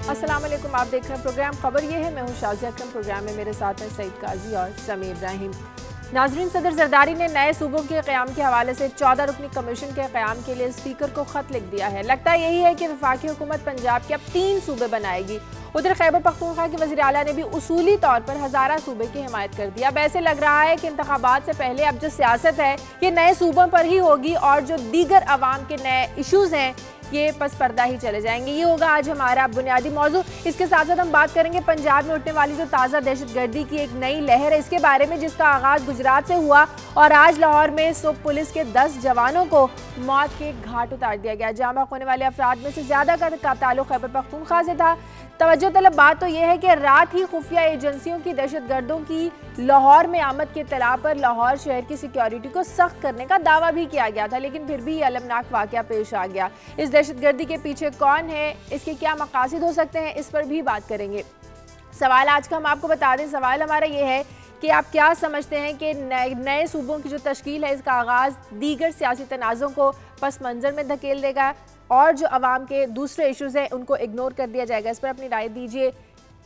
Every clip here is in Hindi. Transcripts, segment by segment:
अस्सलाम वालेकुम, आप देख रहे हैं प्रोग्राम खबर। ये है, मैं हूँ शाज़िया अकरम। प्रोग्राम में मेरे साथ हैं सईद काजी और समी इब्राहिम। नाजरीन, सदर जरदारी ने नए सूबों के क़याम के हवाले से 14 रुकनी कमीशन के क़याम के लिए स्पीकर को खत लिख दिया है। लगता यही है कि वफाकी हुकूमत पंजाब के अब 3 सूबे बनाएगी। उधर खैबर पख्तूनख्वा के वज़ीर आला ने भी उसूली तौर पर हज़ारा सूबे की हिमायत कर दी। अब ऐसे लग रहा है कि इंतखाबात से पहले अब जो सियासत है ये नए सूबों पर ही होगी और जो दीगर अवाम के नए इशूज़ हैं ये पस पर्दा ही चले जाएंगे। ये होगा आज हमारा बुनियादी मौजू। इसके साथ साथ हम बात करेंगे पंजाब में उठने वाली जो ताज़ा दहशतगर्दी की एक नई लहर है, इसके बारे में, जिसका आगाज़ गुजरात से हुआ और आज लाहौर में सुब पुलिस के 10 जवानों को मौत के घाट उतार दिया गया। जामा होने वाले अफराद में से ज़्यादा का ताल्लुक खैबर पख्तूनख्वा से था। तवज्जो तलब बात तो यह है कि रात ही खुफिया एजेंसियों की दहशतगर्दों की लाहौर में आमद के इत्तला पर लाहौर शहर की सिक्योरिटी को सख्त करने का दावा भी किया गया था, लेकिन फिर भी ये अलमनाक वाक़या पेश आ गया। इस दहशतगर्दी के पीछे कौन है, इसके क्या मकासद हो सकते हैं, इस पर भी बात करेंगे। सवाल आज का हम आपको बता दें, सवाल हमारा ये है कि आप क्या समझते हैं कि नए सूबों की जो तश्कील है इसका आगाज़ दीगर सियासी तनाज़ों को पस मंज़र में धकेल देगा और जो अवाम के दूसरे इशूज़ हैं उनको इग्नोर कर दिया जाएगा? इस पर अपनी राय दीजिए,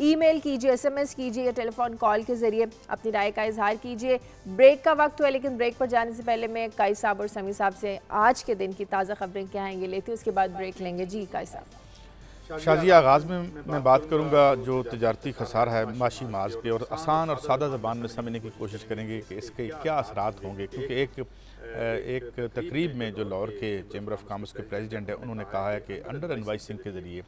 ईमेल कीजिए, SMS कीजिए या टेलीफोन कॉल के ज़रिए अपनी राय का इजहार कीजिए। ब्रेक का वक्त हुआ, लेकिन ब्रेक पर जाने से पहले मैं काई साहब और समी साहब से आज के दिन की ताज़ा खबरें क्या हैं ये लेती हूँ, उसके बाद ब्रेक लेंगे। जी काई साहब। शाजिया, आगाज़ में मैं बात करूंगा जो तजारती खसारा है माशी माज पे, और आसान और सादा ज़बान में समझने की कोशिश करेंगे कि इसके क्या असरात होंगे। क्योंकि एक तकरीब में जो लाहौर के चैम्बर ऑफ कॉमर्स के प्रेसिडेंट हैं उन्होंने कहा है कि अंडर इनवाइसिंग के ज़रिए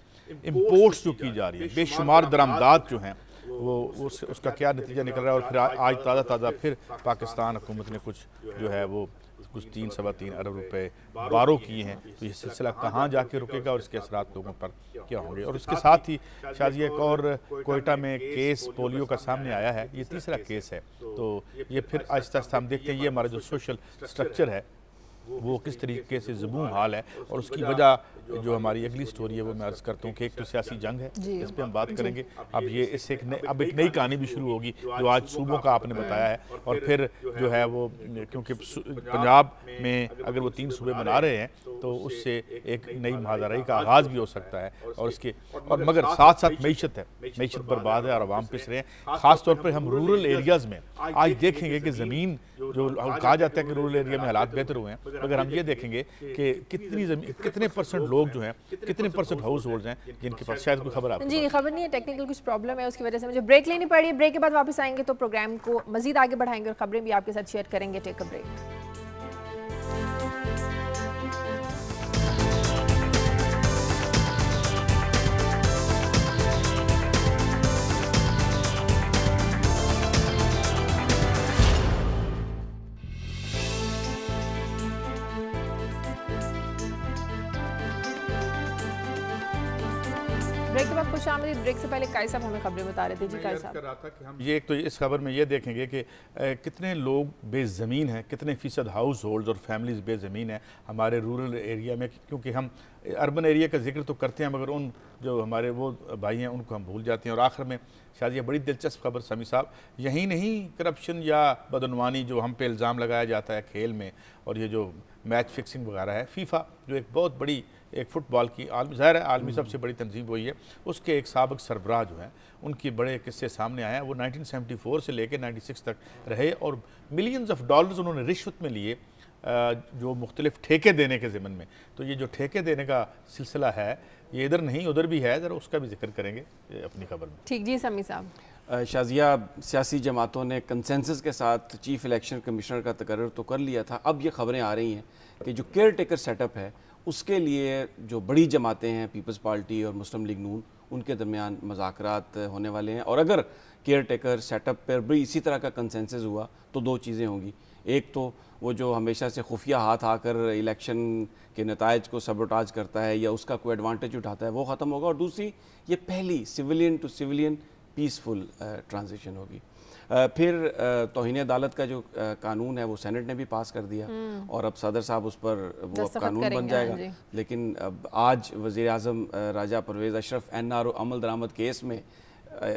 इम्पोर्ट्स जो की जा रही है, बेशुमार दरामदात जो हैं वो उसका क्या नतीजा निकल रहा है। और फिर आज ताज़ा फिर पाकिस्तान हुकूमत ने कुछ जो है वो कुछ 3-3.25 अरब रुपए बारो किए हैं। तो ये सिलसिला कहाँ जाके रुकेगा और इसके असरात लोगों पर क्या होंगे। और उसके साथ ही शाजिया, एक और कोयटा में केस पोलियो का सामने आया है, ये तीसरा केस है। तो ये फिर आहिस्ता आहिस्ता हम देखते हैं ये हमारा जो सोशल स्ट्रक्चर है वो किस तरीके से ज़बूं हाल है। और उसकी वजह जो हमारी अगली स्टोरी है वो मैं अर्ज़ करता हूँ कि एक तो सियासी जंग है, इस पर हम बात करेंगे। अब ये इससे अब एक नई कहानी भी शुरू होगी जो आज सूबों का आपने बताया है। और फिर जो है वो, क्योंकि पंजाब में अगर वो 3 सूबे बना रहे हैं तो उससे एक नई महाजराई का आगाज़ भी हो सकता है। और मगर साथ साथ मईशत है, मईशत बर्बाद है और आवाम पिस रहे हैं। ख़ास तौर पर हम रूरल एरियाज़ में आज देखेंगे कि ज़मीन जो कहा जाता है कि रूरल एरिया में हालात बेहतर हुए हैं, अगर हम ये देखेंगे कि कितने परसेंट लोग जो हैं, कितने परसेंट हाउस होल्ड हैं जिनके पास, शायद कोई खबर आपको? जी खबर नहीं है, टेक्निकल कुछ प्रॉब्लम है, उसकी वजह से मुझे ब्रेक लेनी पड़ी। ब्रेक के बाद वापस आएंगे तो प्रोग्राम को मजीद आगे बढ़ाएंगे और खबरें भी आपके साथ शेयर करेंगे। Take a break. ब्रेक के बाद खुश आमदीद। ब्रेक से पहले काई साहब हमें खबरें बता रहे थे। जी काई साहब। रहा था कि हम ये एक तो इस खबर में ये देखेंगे कि कितने लोग बेज़मीन हैं, कितने फ़ीसद हाउस होल्ड और फैमिलीज़ बेज़मीन हैं हमारे रूरल एरिया में। क्योंकि हम अर्बन एरिया का जिक्र तो करते हैं मगर उन जो हमारे वो भाई हैं उनको हम भूल जाते हैं। और आखिर में शायद ये बड़ी दिलचस्प खबर समी साहब, यही नहीं करप्शन या बदनवानी जो हम पे इल्ज़ाम लगाया जाता है खेल में, और ये जो मैच फिक्सिंग वगैरह है, फीफा जो एक बहुत बड़ी एक फ़ुटबॉल की ज़ाहिर है आलमी सबसे बड़ी तंजीम वही है, उसके एक साबिक़ सरबराह जो हैं उनकी बड़े किस्से सामने आए हैं। वो 1974 से लेकर 96 तक रहे और मिलियंस ऑफ डॉलर्स उन्होंने रिश्वत में लिए जो मुख्तलिफ ठेके देने के ज़िम्मन में। तो ये जो ठेके देने का सिलसिला है ये इधर नहीं उधर भी है, ज़रा उसका भी जिक्र करेंगे अपनी खबर में। ठीक जी समी साहब। शाजिया, सियासी जमातों ने कंसेंसस के साथ चीफ इलेक्शन कमिश्नर का तकर्रर तो कर लिया था। अब ये खबरें आ रही हैं कि जो केयर टेकर सेटअप है उसके लिए जो बड़ी जमातें हैं पीपल्स पार्टी और मुस्लिम लीग नून, उनके दरमियान मुज़ाकरात होने वाले हैं। और अगर केयर टेकर सेटअप पर भी इसी तरह का कंसेंसस हुआ तो 2 चीज़ें होंगी। एक तो वो जो हमेशा से खुफिया हाथ आकर इलेक्शन के नताइज को सबोटाज करता है या उसका कोई एडवांटेज उठाता है वो ख़त्म होगा, और दूसरी ये पहली civilian to civilian peaceful transition होगी। फिर तौहीन अदालत का जो कानून है वो सेनेट ने भी पास कर दिया और अब सदर साहब उस पर वो कानून बन जाएगा। लेकिन अब आज वज़ीर आज़म राजा परवेज़ अशरफ NRO अमल दरामद केस में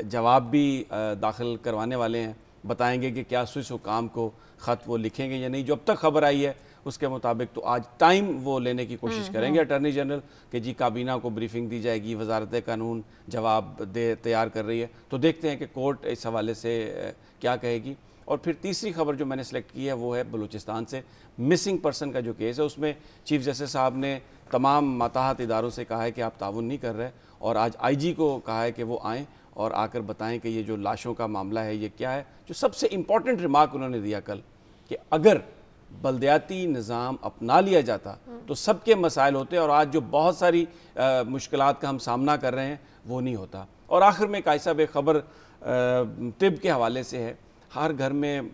जवाब भी दाखिल करवाने वाले हैं। बताएंगे कि क्या स्विस हुकाम को ख़त वो लिखेंगे या नहीं। जो अब तक खबर आई है उसके मुताबिक तो आज टाइम वो लेने की कोशिश करेंगे अटॉर्नी जनरल कि जी काबीना को ब्रीफिंग दी जाएगी, वजारत कानून जवाब तैयार कर रही है, तो देखते हैं कि कोर्ट इस हवाले से क्या कहेगी। और फिर तीसरी खबर जो मैंने सेलेक्ट की है वो है बलूचिस्तान से मिसिंग पर्सन का जो केस है, उसमें चीफ जस्टिस साहब ने तमाम माताहत इदारों से कहा है कि आप ताउन नहीं कर रहे, और आज आईजी को कहा है कि वो आएँ और आकर बताएं कि ये जो लाशों का मामला है ये क्या है। जो सबसे इम्पॉर्टेंट रिमार्क उन्होंने दिया कल कि अगर बल्दियाती निज़ाम अपना लिया जाता तो सबके मसाइल होते, और आज जो बहुत सारी मुश्किलात का हम सामना कर रहे हैं वो नहीं होता। और आखिर में कायसा बे खबर तिब के हवाले से है। हर घर में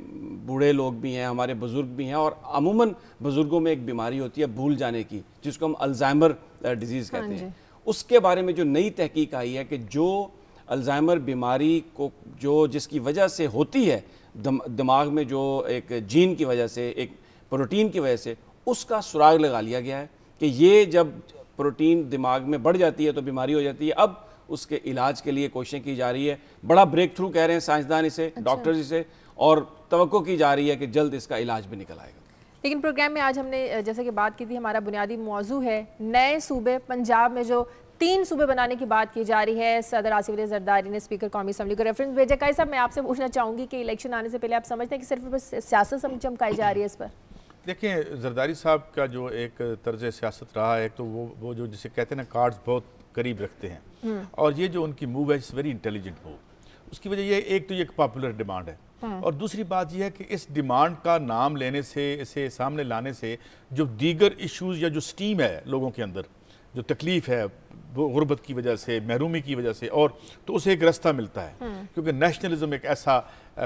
बूढ़े लोग भी हैं, हमारे बुज़ुर्ग भी हैं, और अमूमन बुज़ुर्गों में एक बीमारी होती है भूल जाने की, जिसको हम अल्जाइमर डिजीज़ कहते हैं। उसके बारे में जो नई तहकीक आई है कि जो अल्जाइमर बीमारी को जिसकी वजह से होती है दिमाग में जो एक जीन की वजह से, एक प्रोटीन की वजह से, उसका सुराग लगा लिया गया है कि ये जब प्रोटीन दिमाग में बढ़ जाती है तो बीमारी हो जाती है। अब उसके इलाज के लिए कोशिशें की जा रही है, बड़ा ब्रेक थ्रू कह रहे हैं साइंसदान इसे, डॉक्टर्स इसे, और तवक्को की जा रही है कि जल्द इसका इलाज भी निकल आएगा। लेकिन प्रोग्राम में आज हमने जैसे कि बात की थी, हमारा बुनियादी मौजू है नए सूबे। पंजाब में जो 3 सूबे बनाने की बात की जा रही है, सदर आसिफ अली जरदारी ने स्पीकर कौमी असम्बली को रेफरेंस भेजा। काई साहब, मैं आपसे पूछना चाहूँगी कि इलेक्शन आने से पहले आप समझते हैं कि सिर्फ बस सियासत चमकाई जा रही है इस पर? देखिए, जरदारी साहब का जो एक तर्ज सियासत रहा है, तो वो जो जिसे कहते हैं ना, कार्ड्स बहुत करीब रखते हैं, और ये जो उनकी मूव है इट्स वेरी इंटेलिजेंट मूव। उसकी वजह ये, एक तो ये एक पॉपुलर डिमांड है, और दूसरी बात यह है कि इस डिमांड का नाम लेने से, इसे सामने लाने से जो दीगर इश्यूज़ या जो स्टीम है लोगों के अंदर, जो तकलीफ़ है गुर्बत की वजह से, महरूमी की वजह से, और तो उसे एक रास्ता मिलता है। क्योंकि नेशनलिज्म एक ऐसा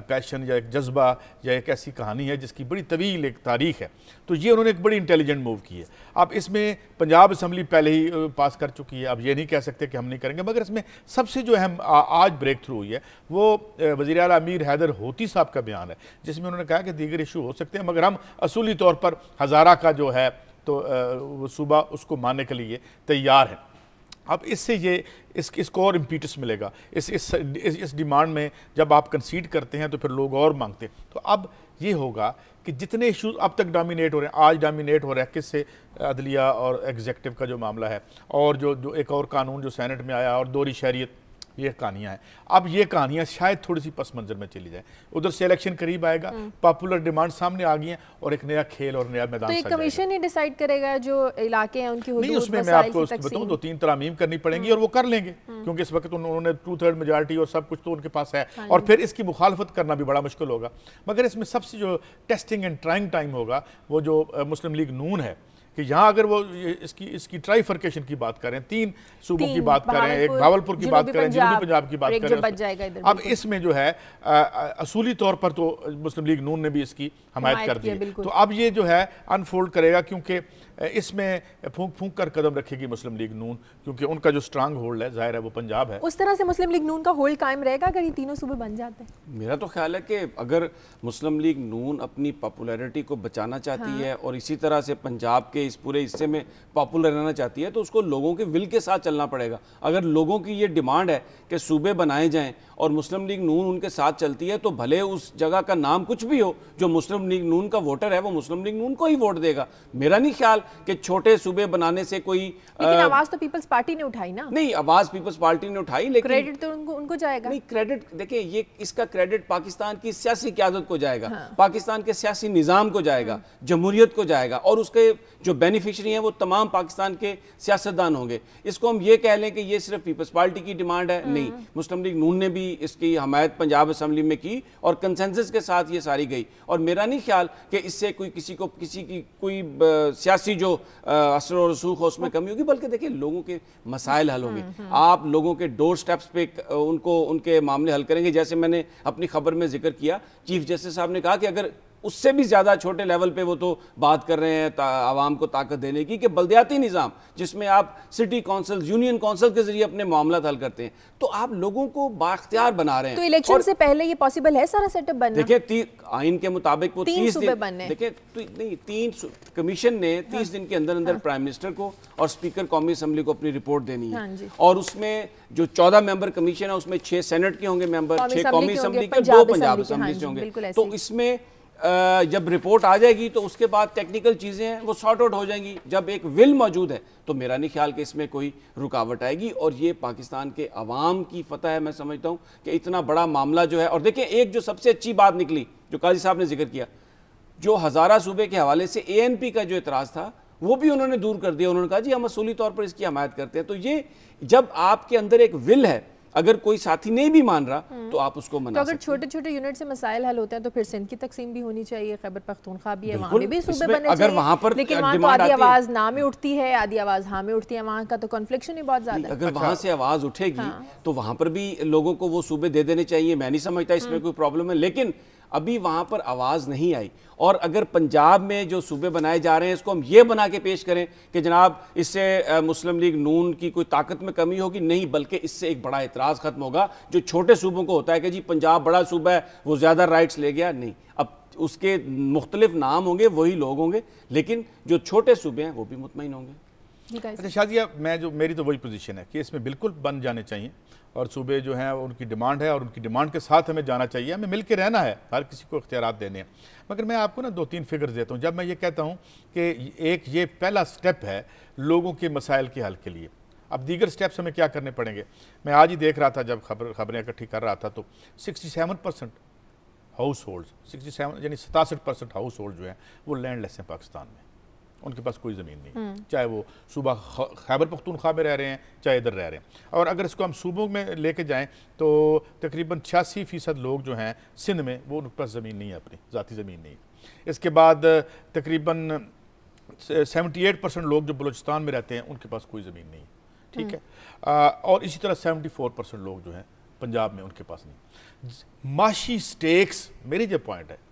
पैशन या एक जज्बा या एक ऐसी कहानी है जिसकी बड़ी तवील एक तारीख है। तो ये उन्होंने एक बड़ी इंटेलिजेंट मूव की है। अब इसमें पंजाब असम्बली पहले ही पास कर चुकी है, अब ये नहीं कह सकते कि हम नहीं करेंगे, मगर इसमें सबसे जो अहम आज ब्रेक थ्रू हुई है वो वज़ीर आला अमीर हैदर होती साहब का बयान है, जिसमें उन्होंने कहा कि दीगर इशू हो सकते हैं मगर हम असूली तौर पर हज़ारा का जो है तो सूबा उसको मानने के लिए तैयार है। अब इससे ये इसको और इम्पीटस मिलेगा इस डिमांड में। जब आप कंसीड करते हैं तो फिर लोग और मांगते हैं। तो अब ये होगा कि जितने इशूज़ अब तक डोमिनेट हो रहे हैं, आज डोमिनेट हो रहा है किससे, अदलिया और एग्जीक्यूटिव का जो मामला है, और जो एक और कानून जो सेनेट में आया, और दोहरी शहरियत, ये कहानियाँ हैं। अब ये कहानियाँ शायद थोड़ी सी पस मंजर में चली जाए, उधर से इलेक्शन करीब आएगा, पॉपुलर डिमांड सामने आ गई है, और एक नया खेल और नया मैदान। तो कमीशन ही डिसाइड करेगा जो इलाके हैं उनकी हुदूद, नहीं, उसमें मैं आपको बताऊं 2-3 तरामीम करनी पड़ेंगी, और वो कर लेंगे, क्योंकि इस वक्त उन्होंने 2/3 मेजॉरिटी और सब कुछ तो उनके पास है, और फिर इसकी मुखालफत करना भी बड़ा मुश्किल होगा। मगर इसमें सबसे जो टेस्टिंग एंड ट्राइंग टाइम होगा वो जो मुस्लिम लीग नून है, कि यहाँ अगर वो इसकी ट्राइफर्केशन की बात करें, 3 सूबों की बात करें, एक भावलपुर की बात करें, जनूबी पंजाब की बात करें, अब इसमें जो है असूली तौर पर तो मुस्लिम लीग नून ने भी इसकी हमायत कर दी है। तो अब ये जो है अनफोल्ड करेगा, क्योंकि इसमें फूंक फूंक कर कदम रखेगी मुस्लिम लीग नून, क्योंकि उनका जो स्ट्रांग होल्ड है जाहिर है वो पंजाब है। उस तरह से मुस्लिम लीग नून का होल्ड कायम रहेगा अगर ये तीनों सूबे बन जाते हैं? मेरा तो ख्याल है कि अगर मुस्लिम लीग नून अपनी पॉपुलैरिटी को बचाना चाहती है, और इसी तरह से पंजाब के इस पूरे हिस्से में पॉपुलर रहना चाहती है, तो उसको लोगों के विल के साथ चलना पड़ेगा। अगर लोगों की ये डिमांड है कि सूबे बनाए जाएं और मुस्लिम लीग नून उनके साथ चलती है, तो भले उस जगह का नाम कुछ भी हो, जो मुस्लिम लीग नून का वोटर है वो मुस्लिम लीग नून को ही वोट देगा। मेरा नहीं ख्याल कि छोटे सूबे बनाने से कोई, लेकिन आवाज तो पीपल्स पार्टी ने उठाई ना। नहीं, आवाज पीपल्स पार्टी ने उठाई, लेकिन क्रेडिट तो उनको जाएगा। नहीं, क्रेडिट देखिए, ये इसका क्रेडिट पाकिस्तान की सियासी क़यादत को जाएगा, पाकिस्तान के सियासी निज़ाम को जाएगा, जमहूरियत को जाएगा, और उसके जो बेनिफिशरी हैं वो तमाम पाकिस्तान के सियासतदान होंगे। इसको हम ये कह लें कि ये सिर्फ पीपल्स पार्टी की डिमांड है, नहीं, मुस्लिम लीग नून ने भी इसकी हमायत पंजाब असम्बली में की, और कंसेंसस के साथ ये सारी गई। और मेरा नहीं ख्याल कि इससे किसी की कोई सियासी जो असर और रसूख हो उसमें कमी होगी, बल्कि देखिए लोगों के मसाइल हल होंगे। आप लोगों के डोर स्टेप्स पे उनके मामले हल करेंगे। जैसे मैंने अपनी खबर में जिक्र किया, चीफ जस्टिस साहब ने कहा कि अगर उससे भी ज़्यादा छोटे लेवल पे वो तो बात कर रहे हैं आवाम को ताकत देने की, कि बल्दियाती निज़ाम जिसमें आप सिटी काउंसिल, यूनियन काउंसिल के जरिए अपने मामला हल करते हैं, तो आप लोगों को बाख्तियार बना रहे हैं। तो इलेक्शन से पहले ये पॉसिबल है सारा सेटअप बनना? देखिए, आइन के मुताबिक वो 30 दिन बनने, देखिए नहीं, 3 कमीशन ने 30 दिन के अंदर अंदर प्राइम मिनिस्टर को और स्पीकर कौमी असम्बली को अपनी रिपोर्ट देनी है। और उसमें जो 14 मेंबर कमीशन है उसमें 6 सेनेट के होंगे मेंबर, 6 कौमी असम्बली के, 2 पंजाब असम्बली से होंगे। तो इसमें जब रिपोर्ट आ जाएगी तो उसके बाद टेक्निकल चीज़ें हैं वो सॉर्ट आउट हो जाएंगी। जब एक विल मौजूद है तो मेरा नहीं ख्याल कि इसमें कोई रुकावट आएगी, और ये पाकिस्तान के अवाम की फतह है। मैं समझता हूँ कि इतना बड़ा मामला जो है, और देखिए एक जो सबसे अच्छी बात निकली जो काजी साहब ने जिक्र किया, जो हज़ारा सूबे के हवाले से ANP का जो एतराज़ था वो भी उन्होंने दूर कर दिया। उन्होंने कहा जी हम असूली तौर पर इसकी हमायत करते हैं। तो ये जब आपके अंदर एक विल है, अगर कोई साथी नहीं भी मान रहा तो आप उसको मना तो अगर छोटे छोटे यूनिट से मसाइल हल होते हैं तो फिर सिंध की तकसीम भी होनी चाहिए, खैबर पख्तूनख्वा भी है, वहाँ भी सूबे बने अगर वहाँ पर लेकिन वहाँ तो आधी आवाज़ ना में उठती है, आधी आवाज़ हाँ में उठती है, वहाँ का तो कॉन्फ्लिक्शन ही बहुत ज़्यादा है। अगर वहाँ से आवाज़ उठेगी तो वहाँ पर भी लोगों को वो सूबे दे देने चाहिए। मैं नहीं समझता इसमें कोई प्रॉब्लम है, लेकिन अभी वहाँ पर आवाज़ नहीं आई। और अगर पंजाब में जो सूबे बनाए जा रहे हैं इसको हम ये बना के पेश करें कि जनाब इससे मुस्लिम लीग नून की कोई ताकत में कमी होगी, नहीं, बल्कि इससे एक बड़ा एतराज़ खत्म होगा जो छोटे सूबों को होता है कि जी पंजाब बड़ा सूबा है वो ज़्यादा राइट्स ले गया। नहीं, अब उसके मुख्तलिफ नाम होंगे, वही लोग होंगे, लेकिन जो छोटे सूबे हैं वो भी मुतमईन होंगे। अच्छा शाजिया, मेरी तो वही पोजीशन है कि इसमें बिल्कुल बन जाने चाहिए, और सूबे जो हैं उनकी डिमांड है और उनकी डिमांड के साथ हमें जाना चाहिए, हमें मिल के रहना है, हर किसी को इख्तियारात देने हैं। मगर मैं आपको ना 2-3 फिगर्स देता हूँ। जब मैं ये कहता हूँ कि एक ये पहला स्टेप है लोगों के मसाइल के हल के लिए, अब दीगर स्टेप्स हमें क्या करने पड़ेंगे। मैं आज ही देख रहा था जब खबरें इकट्ठी कर रहा था तो 67% हाउस होल्ड, 67 यानी 67% हाउस होल्ड जो है वो लैंडलेस हैं पाकिस्तान में, उनके पास कोई ज़मीन नहीं, चाहे वो सूबा खैबर पख्तूनख्वा में रह रहे हैं चाहे इधर रह रहे हैं। और अगर इसको हम सूबों में लेके जाएं तो तकरीबन 86% लोग जो हैं सिंध में वो उनके पास ज़मीन नहीं है, अपनी ज़ाती ज़मीन नहीं है। इसके बाद तकरीबन 78% लोग जो बलूचिस्तान में रहते हैं उनके पास कोई ज़मीन नहीं है, ठीक है। और इसी तरह 74% लोग जो हैं पंजाब में उनके पास नहीं। माशी स्टेक्स, मेरी जो पॉइंट है,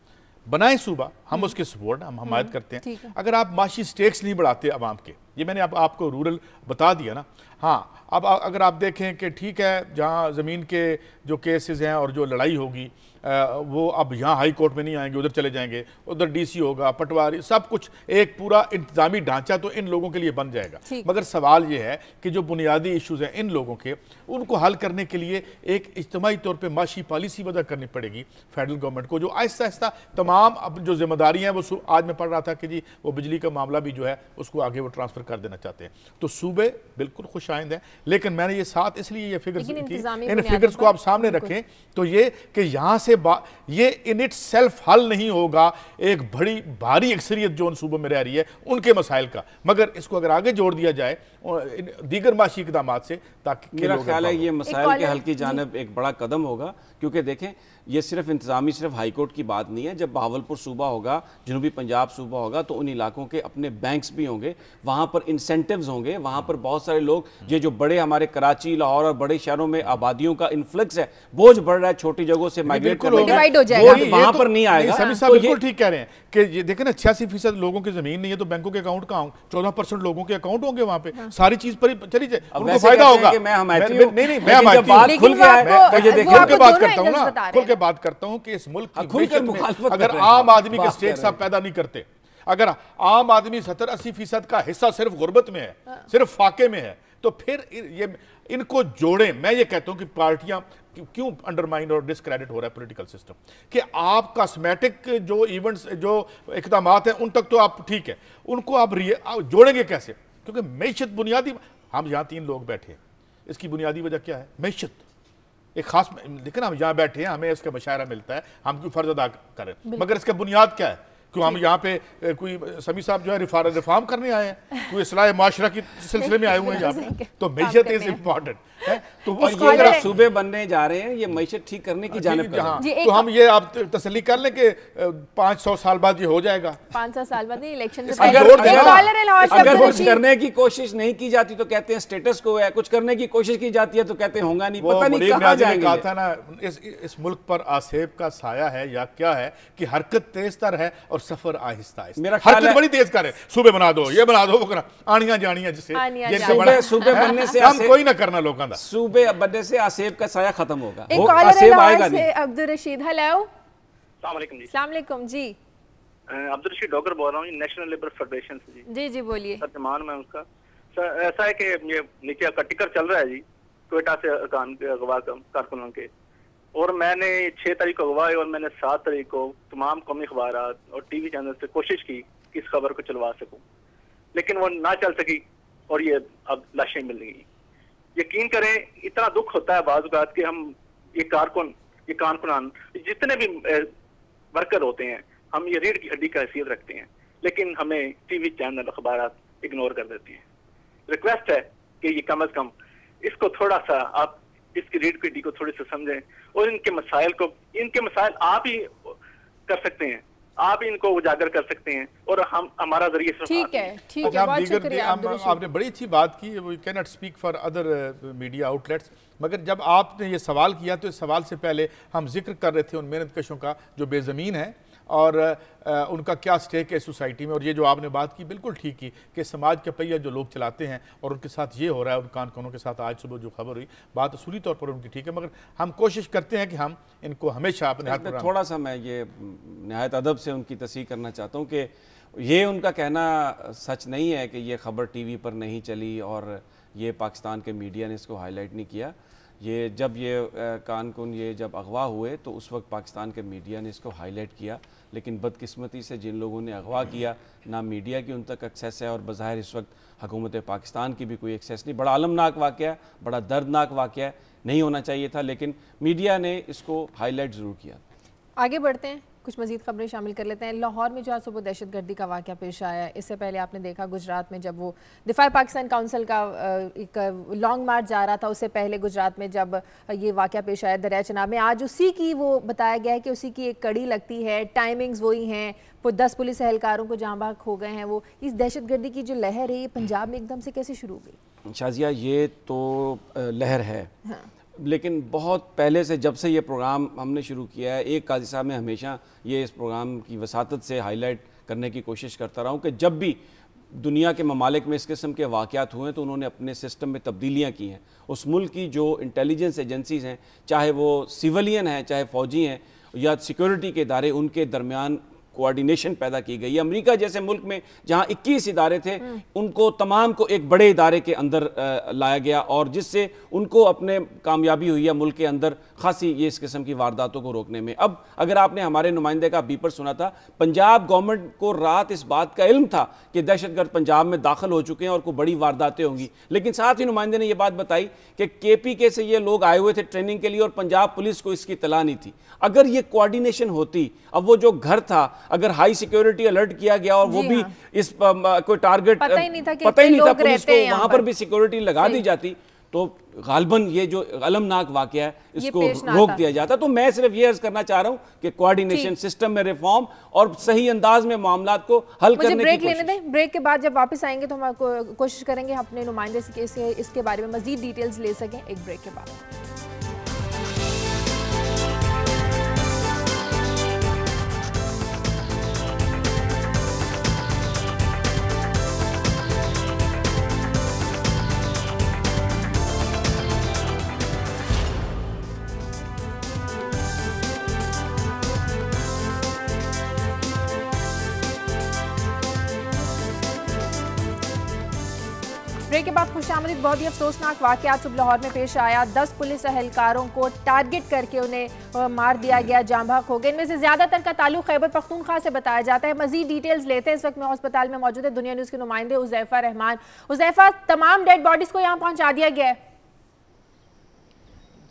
बनाए सूबा, हम उसके सपोर्ट, हम हमायत करते हैं। अगर आप माशी स्टेक्स नहीं बढ़ाते आवाम के, ये मैंने आपको रूरल बता दिया ना। हाँ, अब अगर आप देखें कि ठीक है जहाँ ज़मीन के जो केसेस हैं और जो लड़ाई होगी वो अब यहाँ हाई कोर्ट में नहीं आएंगे, उधर चले जाएंगे, उधर DC होगा, पटवारी, सब कुछ एक पूरा इंतजामी ढांचा तो इन लोगों के लिए बन जाएगा। मगर सवाल ये है कि जो बुनियादी इश्यूज हैं इन लोगों के, उनको हल करने के लिए एक इज्तिमाई तौर पर माशी पॉलिसी वजह करनी पड़ेगी फेडरल गवर्नमेंट को, जो आहिस्ता आहिस्ता तमाम अब जो जिम्मेदारी हैं वो, आज मैं पढ़ रहा था कि जी वो बिजली का मामला भी जो है उसको आगे वो ट्रांसफ़र कर देना चाहते हैं। तो सूबे बिल्कुल खुश आइंद हैं, लेकिन मैंने ये साथ इसलिए ये फिगर्स इन फिगर्स को आप सामने रखें तो ये कि यहाँ से ये इन इट सेल्फ हल नहीं होगा एक बड़ी भारी अक्सरियत जो उन सूबों में रह रही है उनके मसाइल का, मगर इसको अगर आगे जोड़ दिया जाए दीगर माशी इक़दामात से, ताकि मेरा ख्याल है ये मसाइल के हल की जानिब एक बड़ा कदम होगा। क्योंकि देखें ये सिर्फ इंतजामी सिर्फ हाई कोर्ट की बात नहीं है। जब बहावलपुर सूबा होगा, जनूबी पंजाब सूबा होगा, तो उन इलाकों के अपने बैंक्स भी होंगे, वहाँ पर इंसेंटिव्स होंगे, वहाँ पर बहुत सारे लोग, ये जो बड़े हमारे कराची, लाहौर और बड़े शहरों में आबादियों का इन्फ्लक्स है, बोझ बढ़ रहा है, छोटी जगहों से माइग्रेट कर वहाँ पर नहीं आएगा। समी साहब बिल्कुल ठीक कह रहे हैं कि ये देखें ना 86% लोगों की जमीन नहीं है तो बैंकों के अकाउंट कहाँ, 14% लोगों के अकाउंट होंगे वहाँ पे, सारी चीज पर चली जाए, उनको फायदा होगा। नहीं, मैं खुल के बात करता हूँ ना, खुल के बात करता हूँ कि इस मुल्क की अगर आम आदमी के स्टेट साहब पैदा नहीं करते, अगर आम आदमी 70-80% का हिस्सा सिर्फ गुर्बत में है, सिर्फ फाके में है, तो फिर ये इनको जोड़ें। मैं ये कहता हूं कि पार्टियां क्यों अंडरमाइन और डिस्क्रेडिट हो रहा है पॉलिटिकल सिस्टम, कि आप कॉस्मेटिक जो इवेंट्स जो इक़दामात हैं उन तक तो आप ठीक है, उनको आप जोड़ेंगे कैसे? क्योंकि मैशत बुनियादी, हम यहाँ 3 लोग बैठे हैं, इसकी बुनियादी वजह क्या है? मैशत एक खास, लेकिन हम यहाँ बैठे हैं, हमें इसका मुशायरा मिलता है, हम क्यों फर्ज अदा करें, मगर इसका बुनियाद क्या है? क्यों हम यहाँ पे कोई समी साहब जो है रिफॉर्म करने आए हैं, कोई इस्लाह माशरा के सिलसिले में आए हुए हैं यहाँ पे, तो मैशत इज इम्पॉर्टेंट है। तो उसको अगर सूबे बनने जा रहे हैं, ये मैशत ठीक करने की जानिब पर तो हम ये आप तसल्ली कर लें कि 500 साल बाद ये हो जाएगा। 500 साल बाद नहीं, इलेक्शन अगर कुछ करने की कोशिश नहीं की जाती तो कहते हैं स्टेटस को है, कुछ करने की कोशिश की जाती है तो कहते हैं होगा नहीं, पता नहीं कहाँ जाएंगे। कहा था ना, इस मुल्क पर आसेब का साया है या क्या है कि हरकत तेज तर है और सफर आहिस्ता आहिस्ता। मेरा ख्याल है बड़ी तेज करे, सूबे बना दो, ये बना दो, वो करा, आनियां जानियां जिससे सूबे बनने से हम कोई ना करना लोगों का, सूबे बनने से आसेब का साया खत्म होगा। आसेब आएगा नहीं। अब्दुल रशीद, हेलो, अस्सलाम वालेकुम जी। अस्सलाम वालेकुम जी। अब्दुल रशीद डॉगर बोल रहा हूँ, नेशनल लेबर फेडरेशन से जी। जी जी बोलिए। तर्जमान मैं उसका। सर ऐसा है कि ये नीचे का टिकर चल रहा है जी, क्वेटा से अगवा कारकुनों के, और मैंने 6 तारीख को अगवा और मैंने 7 तारीख को तमाम कौमी अखबार और टीवी चैनल से कोशिश की कि इस खबर को चलवा सकूं, लेकिन वो ना चल सकी और ये अब लाशें मिल गई। यकीन करें, इतना दुख होता है बाज़ औक़ात कि हम ये कारकुनान जितने भी वर्कर होते हैं, हम ये रीढ़ की हड्डी का हैसियत रखते हैं, लेकिन हमें टीवी चैनल अखबार इग्नोर कर देती हैं। रिक्वेस्ट है कि ये कम अज कम इसको थोड़ा सा आप इसकी रीढ़ की हड्डी को थोड़ी सा समझें और इनके मसाइल आप ही कर सकते हैं, आप इनको उजागर कर सकते हैं और हम हमारा जरिए से ठीक है, बहुत शुक्रिया। आपने बड़ी अच्छी बात की। We can not speak for other media outlets, मगर जब आपने ये सवाल किया तो इस सवाल से पहले हम जिक्र कर रहे थे उन मेहनतकशों का जो बेज़मीन है और उनका क्या स्टेक है सोसाइटी में। और ये जो आपने बात की बिल्कुल ठीक की कि समाज के पहिया जो लोग चलाते हैं और उनके साथ ये हो रहा है, उन कानूनों के साथ आज सुबह जो खबर हुई, बात असूली तौर पर उनकी ठीक है, मगर हम कोशिश करते हैं कि हम इनको हमेशा अपने हाथ में थोड़ा सा मैं ये नहायत अदब से उनकी तस्दीक करना चाहता हूँ कि ये उनका कहना सच नहीं है कि ये खबर टीवी पर नहीं चली और ये पाकिस्तान के मीडिया ने इसको हाईलाइट नहीं किया। ये जब ये कानकुन ये जब अगवा हुए तो उस वक्त पाकिस्तान के मीडिया ने इसको हाईलाइट किया, लेकिन बदकिस्मती से जिन लोगों ने अगवा किया ना मीडिया की उन तक एक्सेस है और बज़ाहिर इस वक्त हुकूमत पाकिस्तान की भी कोई एक्सेस नहीं। बड़ा अलमनाक वाक़या है, बड़ा दर्दनाक वाक़या है, नहीं होना चाहिए था, लेकिन मीडिया ने इसको हाईलाइट ज़रूर किया। आगे बढ़ते हैं, कुछ मजीद खबरें शामिल कर लेते हैं। लाहौर में जो आज सुबह दहशतगर्दी का वाक़या पेश आया है, इससे पहले आपने देखा गुजरात में जब वो दिफा पाकिस्तान काउंसिल का एक लॉन्ग मार्च जा रहा था, उससे पहले गुजरात में जब ये वाक़या पेश आया दरिया चनाब में, आज उसी की वो बताया गया है कि उसी की एक कड़ी लगती है, टाइमिंग्स वही हैं, 10 पुलिस एहलकारों को जहाँ बाग हो गए हैं। वो इस दहशतगर्दी की जो लहर है ये पंजाब में एकदम से कैसे शुरू हो गई? शाजिया, ये तो लहर है, हाँ। लेकिन बहुत पहले से, जब से ये प्रोग्राम हमने शुरू किया है, एक काजी साहब में हमेशा ये इस प्रोग्राम की वसातत से हाईलाइट करने की कोशिश करता रहा हूँ कि जब भी दुनिया के ममालिक में इस किस्म के वाक़यात हुए तो उन्होंने अपने सिस्टम में तब्दीलियाँ की हैं। उस मुल्क की जो इंटेलिजेंस एजेंसीज़ हैं, चाहे वो सिविलियन हैं चाहे फ़ौजी हैं या सिक्योरिटी के इदारे, उनके दरमियान कोऑर्डिनेशन पैदा की गई है। अमेरिका जैसे मुल्क में जहां 21 इदारे थे, उनको तमाम को एक बड़े इदारे के अंदर लाया गया और जिससे उनको अपने कामयाबी हुई है मुल्क के अंदर खासी ये इस किस्म की वारदातों को रोकने में। अब अगर आपने हमारे नुमाइंदे का बीपर सुना था, पंजाब गवर्नमेंट को रात इस बात का इल्म था कि दहशतगर्द पंजाब में दाखिल हो चुके हैं और कोई बड़ी वारदातें होंगी, लेकिन साथ ही नुमाइंदे ने यह बात बताई कि KPK से ये लोग आए हुए थे ट्रेनिंग के लिए और पंजाब पुलिस को इसकी इत्तला नहीं थी। अगर ये कोऑर्डिनेशन होती, अब वो जो घर था अगर हाई सिक्योरिटी अलर्ट किया गया और वो भी इस कोई टारगेट पता ही नहीं था पुलिस को, वहां पर भी सिक्योरिटी लगा दी जाती तो गालबन ये जो अलमनाक वाकया है इसको रोक दिया जाता। तो मैं सिर्फ ये अर्ज करना चाह रहा हूं कि कोऑर्डिनेशन, सिस्टम में रिफॉर्म और सही अंदाज में मामलात को हल करने की ब्रेक लेने दें। ब्रेक के बाद जब वापस आएंगे तो हम कोशिश करेंगे अपने नुमाइंदे से इसके बारे में मजीद डिटेल्स ले सकें। एक ब्रेक के बाद ब्रेक के बाद खुशामदीद। बहुत ही अफसोसनाक वाक़यात सुबह लाहौर में पेश आया। 10 पुलिस एहलकारों को टारगेट करके उन्हें मार दिया गया, जाँ बहक हो गए। इनमें से ज़्यादातर का ताल्लुक खैबर पख्तूनख्वा से बताया जाता है। मजीद डिटेल्स लेते हैं। इस वक्त मैं अस्पताल में मौजूद है दुनिया न्यूज़ के नुमाइंदे उज़ैफ़ा रहमान। उज़ैफ़ा, तमाम डेड बॉडीज़ को यहाँ पहुँचा दिया गया है?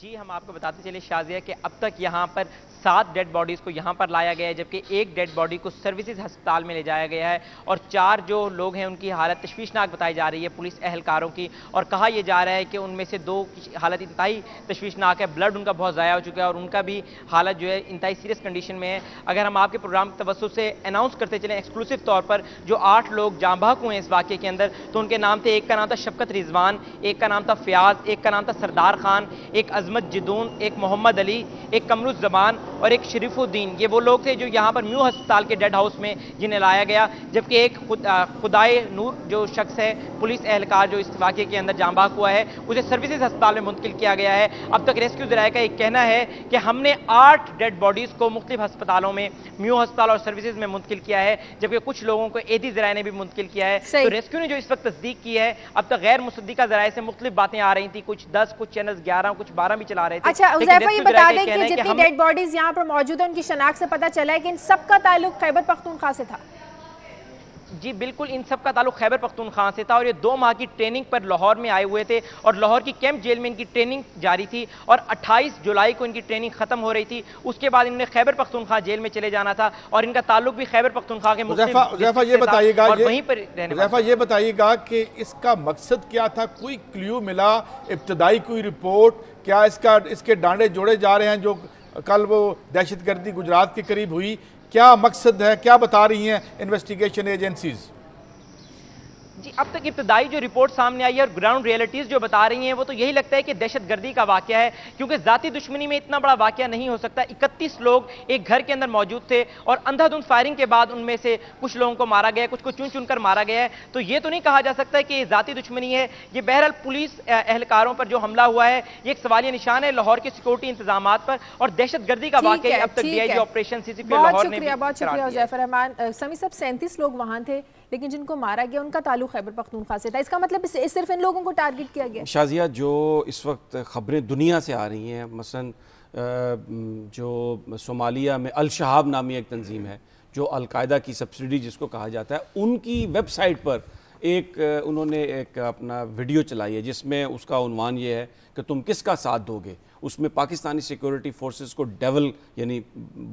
जी, हम आपको बताते चले शाजिया कि अब तक यहाँ पर 7 डेड बॉडीज़ को यहाँ पर लाया गया है, जबकि एक डेड बॉडी को सर्विसेज अस्पताल में ले जाया गया है और 4 जो लोग हैं उनकी हालत तशवीशनाक बताई जा रही है पुलिस एहलकारों की। और कहा यह जा रहा है कि उनमें से 2 की हालत इंतहाई तशवीशनाक है, ब्लड उनका बहुत ज़ाया हो चुका है और उनका भी हालत जो है इंतहाई सीरियस कंडीशन में है। अगर हम आपके प्रोग्राम के तवज्जुह से अनाउंस करते चलें एक्सक्लूसिव तौर पर, जो 8 लोग जाँ बहक हुए हैं इस वाक़े के अंदर, तो उनके नाम थे, एक का नाम था शफकत रिजवान, एक का नाम था फयाज, एक का नाम था सरदार खान, एक अजमत जिदून, एक मोहम्मद अली, एक कमरुज जमान और एक शरीफुद्दीन। ये वो लोग थे जो यहाँ पर म्यू अस्पताल के डेड हाउस में जिन्हें लाया गया। जबकि एक खुदाए नूर जो शख्स है पुलिस एहलकार जो इस वाक़े के अंदर जाँ बहक हुआ है, उसे सर्विसेज अस्पताल में मुंतकिल किया गया है। अब तक रेस्क्यू ज़राए का एक कहना है कि हमने 8 डेड बॉडीज़ को मुख्तलिफ अस्पतालों में, म्यू अस्पताल और सर्विसेज में मुंतकिल किया है, जबकि कुछ लोगों को एदी ज़राए ने भी मुंतकिल किया है। तो रेस्क्यू ने जो इस वक्त तस्दीक की है, अब तक गैर मुसद्दिका ज़राए से मुख्तलिफ बातें आ रही थी, कुछ 10, कुछ चैनल 11, कुछ 12 नारा भी चला रहे थे। अच्छा हुज़ैफा, ये बता दें कि जितनी डेड बॉडीज यहाँ पर मौजूद है उनकी शनाख्त से पता चला है कि इन सबका ताल्लुक खैबर पख्तूनख्वा से था। जी बिल्कुल, इन सब का ताल्लुक खैबर पख्तूनख्वा से था और ये 2 माह की ट्रेनिंग पर लाहौर में आए हुए थे और लाहौर की कैंप जेल में इनकी ट्रेनिंग जारी थी और 28 जुलाई को इनकी ट्रेनिंग खत्म हो रही थी। उसके बाद इन्हें खैबर पख्तूनख्वा जेल में चले जाना था और इनका ताल्लुक भी खैबर पख्तूनख्वा के ये बताइएगा कि इसका मकसद क्या था? कोई क्ल्यू मिला, इब्तदाई कोई रिपोर्ट? क्या इसके डांडे जोड़े जा रहे हैं जो कल वो दहशतगर्दी गुजरात के करीब हुई? क्या मकसद है, क्या बता रही हैं इन्वेस्टिगेशन एजेंसीज? जी अब तक इब्तदाई जो रिपोर्ट सामने आई है और ग्राउंड रियलिटीज जो बता रही हैं वो तो यही लगता है कि दहशतगर्दी का वाकया है, क्योंकि जाती दुश्मनी में इतना बड़ा वाकया नहीं हो सकता। 31 लोग एक घर के अंदर मौजूद थे और अंधाधुंध फायरिंग के बाद उनमें से कुछ लोगों को मारा गया, कुछ को चुन चुन कर मारा गया है। तो ये तो नहीं कहा जा सकता कि ये जाती दुश्मनी है। ये बहरहाल पुलिस एहलकारों पर जो हमला हुआ है ये एक सवालिया निशान है लाहौर के सिक्योरिटी इंतजाम पर और दहशतगर्दी का वाकया अब तक DIG ऑपरेशन CCP लाहौर ने। बहुत शुक्रिया हुज़ैफा रहमान। समी साहब 37 लोग वहाँ थे लेकिन जिनको मारा गया उनका ताल्लुक खैबर पख्तूनख्वा से था, इसका मतलब सिर्फ इन लोगों को टारगेट किया गया? शाजिया, जो इस वक्त ख़बरें दुनिया से आ रही हैं, मसलन जो सोमालिया में अल शहाब नामी एक तंजीम है जो अलकायदा की सब्सिडी जिसको कहा जाता है, उनकी वेबसाइट पर उन्होंने एक अपना वीडियो चलाई है जिसमें उसका उन्वान ये है कि तुम किसका साथ दोगे। उसमें पाकिस्तानी सिक्योरिटी फोर्सेस को डेवल यानी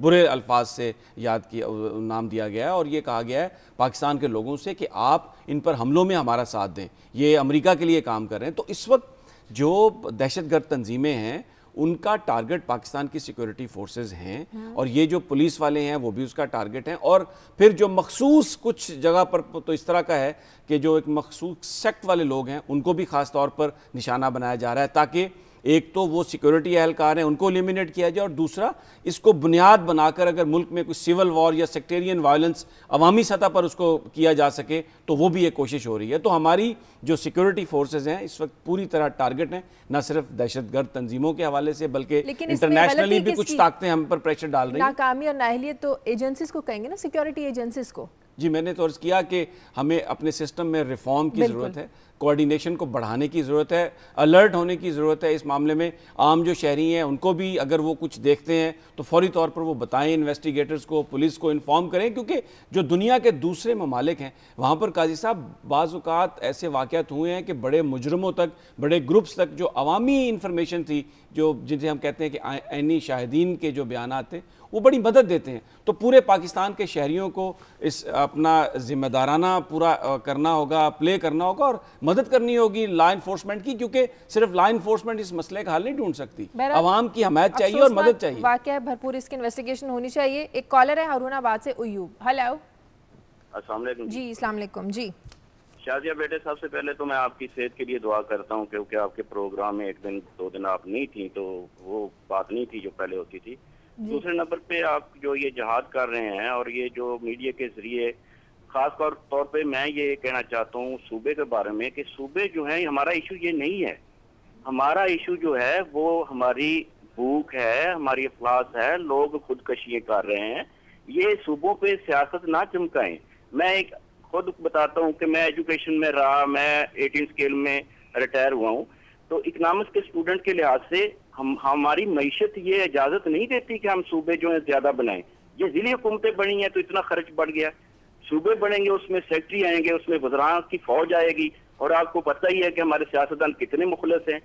बुरे अल्फाज से नाम दिया गया है और ये कहा गया है पाकिस्तान के लोगों से कि आप इन पर हमलों में हमारा साथ दें, ये अमेरिका के लिए काम कर रहे हैं। तो इस वक्त जो दहशतगर्द तंजीमें हैं उनका टारगेट पाकिस्तान की सिक्योरिटी फोर्सेस हैं और ये जो पुलिस वाले हैं वो भी उसका टारगेट हैं। और फिर जो मखसूस कुछ जगह पर तो इस तरह का है कि जो एक मखसूस सेक्ट वाले लोग हैं उनको भी ख़ास तौर पर निशाना बनाया जा रहा है ताकि एक तो वो सिक्योरिटी एहलकार हैं उनको एलिमिनेट किया जाए और दूसरा इसको बुनियाद बनाकर अगर मुल्क में कुछ सिविल वॉर या सेक्टेरियन वायलेंस अवामी सतह पर उसको किया जा सके तो वो भी एक कोशिश हो रही है। तो हमारी जो सिक्योरिटी फोर्सेज हैं इस वक्त पूरी तरह टारगेट हैं, न सिर्फ दहशतगर्द तंजीमों के हवाले से बल्कि इंटरनेशनली भी कुछ ताकतें हम पर प्रेशर डाल रही हैं। नाकामी और नाअहलियत तो एजेंसीज को कहेंगे ना, सिक्योरिटी एजेंसीज को। जी मैंने तो अर्ज़ किया कि हमें अपने सिस्टम में रिफॉर्म की ज़रूरत है, कोऑर्डिनेशन को बढ़ाने की ज़रूरत है, अलर्ट होने की ज़रूरत है इस मामले में। आम जो शहरी हैं उनको भी अगर वो कुछ देखते हैं तो फौरी तौर पर वो बताएं, इन्वेस्टिगेटर्स को, पुलिस को इन्फॉर्म करें, क्योंकि जो दुनिया के दूसरे ममालिक हैं वहाँ पर काजी साहब बाज़ औक़ात ऐसे वाक़यात हुए हैं कि बड़े मुजरमों तक, बड़े ग्रुप्स तक जो अवामी इंफॉर्मेशन थी, जो जिसे हम कहते हैं कि ऐनी शाहिदीन के जो बयानात थे वो बड़ी मदद देते हैं। तो पूरे पाकिस्तान के शहरियों को इस अपना जिम्मेदाराना पूरा करना होगा, प्ले करना होगा और मदद करनी होगी लॉ इन्फोर्समेंट की, क्योंकि सिर्फ लॉ इन्फोर्समेंट इस मसले का हल नहीं ढूंढ सकती, आवाम की हमायत चाहिए और मदद चाहिए। वाकया भरपूर इसकी इन्वेस्टिगेशन होनी चाहिए। एक कॉलर है हारूनाबाद से, उयूब। हेलो। अस्सलाम वालेकुम जी। अस्सलाम वालेकुम जी। शाजिया बेटे, सबसे पहले तो मैं आपकी सेहत के लिए दुआ करता हूँ क्योंकि आपके प्रोग्राम में एक दिन 2 दिन आप नहीं थी तो वो बात नहीं थी जो पहले होती थी। दूसरे नंबर पे आप जो ये जहाद कर रहे हैं और ये जो मीडिया के जरिए खास तौर पे मैं ये कहना चाहता हूँ सूबे के बारे में कि सूबे जो है हमारा इशू ये नहीं है। हमारा इशू जो है वो हमारी भूख है, हमारी अफलास है, लोग खुदकशियाँ कर रहे हैं। ये सूबों पे सियासत ना चमकाएं। मैं एक खुद बताता हूँ कि मैं एजुकेशन में रहा, मैं 18 स्केल में रिटायर हुआ हूँ, तो इकोनॉमिक्स के स्टूडेंट के लिहाज से हमारी मईशत ये इजाजत नहीं देती कि हम सूबे जो है ज्यादा बनाएं। ये जिली हुकूमतें बनी हैं तो इतना खर्च बढ़ गया, सूबे बनेंगे उसमें सेक्रेटरी आएंगे, उसमें वज़रा की फौज आएगी और आपको पता ही है कि हमारे सियासतदान कितने मुखलस हैं।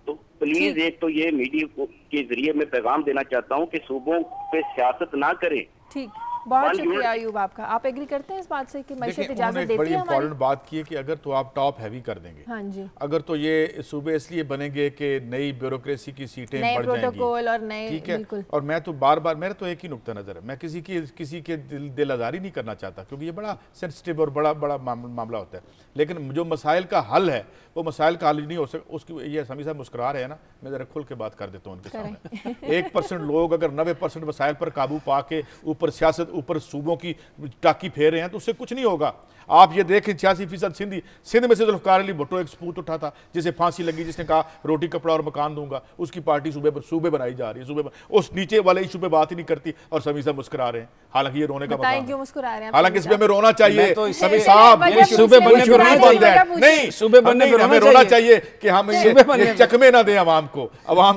तो प्लीज एक तो ये मीडिया के जरिए मैं पैगाम देना चाहता हूँ कि सूबों पे सियासत ना करें। ठीक, बहुत शुक्रिया अयूब आपका। आप एग्री करते हैं इस बात से कि मईशत इजाजत देती है? बड़ी इंपॉर्टेंट बात की है कि अगर तो आप टॉप हैवी कर देंगे, हाँ जी, अगर तो ये सूबे इसलिए बनेंगे कि नई ब्यूरोक्रेसी की सीटें बढ़ जाएंगी और नए, ठीक है। और मैं तो बार बार, मेरा तो एक ही नुक्ता नजर है, मैं किसी के दिल आजारी नहीं करना चाहता क्योंकि ये बड़ा सेंसिटिव और बड़ा मामला होता है, लेकिन जो मसाइल का हल है वो मसाइल का हल नहीं हो सकता। उसकी ये समी साहब मुस्कुरा रहे हैं ना, मैं जरा खुल के बात कर देता हूँ उनके सामने। 1% लोग अगर 90% मसाइल पर काबू पा के ऊपर सियासत, ऊपर सूबों की टाकी फेर रहे हैं तो उससे कुछ नहीं होगा। आप ये देखें 86% सिंध में से जुल्फ़िकार अली भुट्टो एक सपूत उठा था जिसे फांसी लगी, जिसने कहा रोटी कपड़ा और मकान दूंगा, उसकी पार्टी सूबे बनाई जा रही है, उस नीचे वाले इशू पे बात ही नहीं करती और समी साहब मुस्कुरा रहे हैं। हालांकि ये रोने का मकाम है, हालांकि इस पे हमें रोना चाहिए। समी साहब सूबे बनने पर नहीं, सूबे बनने पर हमें रोना चाहिए कि हम ये चकमे ना दें अवाम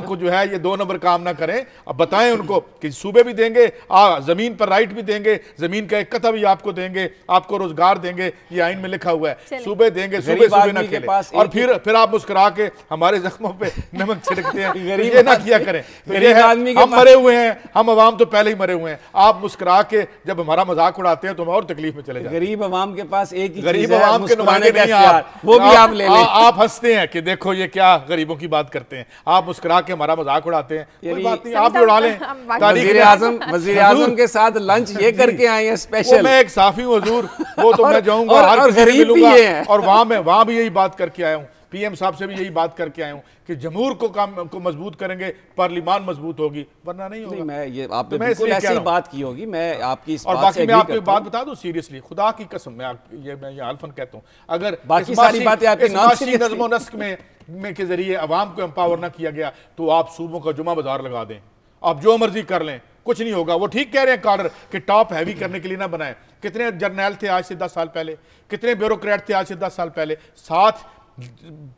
को जो है ये 2 नंबर काम ना करें। अब बताएं उनको कि सूबे भी देंगे, जमीन पर राइट भी देंगे, जमीन का एक कथा भी आपको देंगे, आपको रोजगार देंगे, ये आइन में लिखा हुआ है, सूबे देंगे, सूबे ना खेलें और फिर आप मुस्कुरा के हमारे जख्मों पे नमक छिड़कते हैं। ये ना किया करें। हम मरे हुए हैं, हम अवाम तो पहले ही मरे हुए हैं। आप मुस्कुरा के जब हमारा मजाक उड़ाते हैं तो हम और तकलीफ में चले जाते हैं। गरीब अवाम के पास एक ही गरीब अवाम के नुमाइंदे नहीं आप, वो भी आप ले लें। आप हंसते हैं कि देखो ये क्या गरीबों की बात करते हैं, आप मुस्कुरा के हमारा मजाक उड़ाते हैं, कोई बात नहीं, आप भी उड़ा लें। वज़ीर आज़म के साथ लंच ये करके आए हैं स्पेशल। मैं एक साफी हूं हुजूर, वो तो मैं जाऊंगा हर किसी से मिलूंगा और वहां भी यही बात करके आया हूं, पीएम साहब से भी यही बात करके आया हूं कि जमहूर को मजबूत करेंगे, पार्लिमान मजबूत होगी, वरना नहीं होगा। मैं ये आपने बिल्कुल ऐसी बात की होगी, मैं आपकी इस और बात बाकी से मैं आपको एक बात बता दूं सीरियसली, खुदा की कसम, मैं ये हल्फन कहता हूं, अगर बाकी सारी बातें आपकी नज़्म व नस्क में के जरिए अवाम को एम्पावर ना किया गया तो आप सूबों का जुमा बाजार लगा दें, आप जो मर्जी कर लें, कुछ नहीं होगा। वो ठीक कह रहे हैं काडर कि टॉप हैवी करने के लिए ना बनाए। कितने जर्नैल थे आज से 10 साल पहले, कितने ब्यूरोक्रेट थे आज से 10 साल पहले, साथ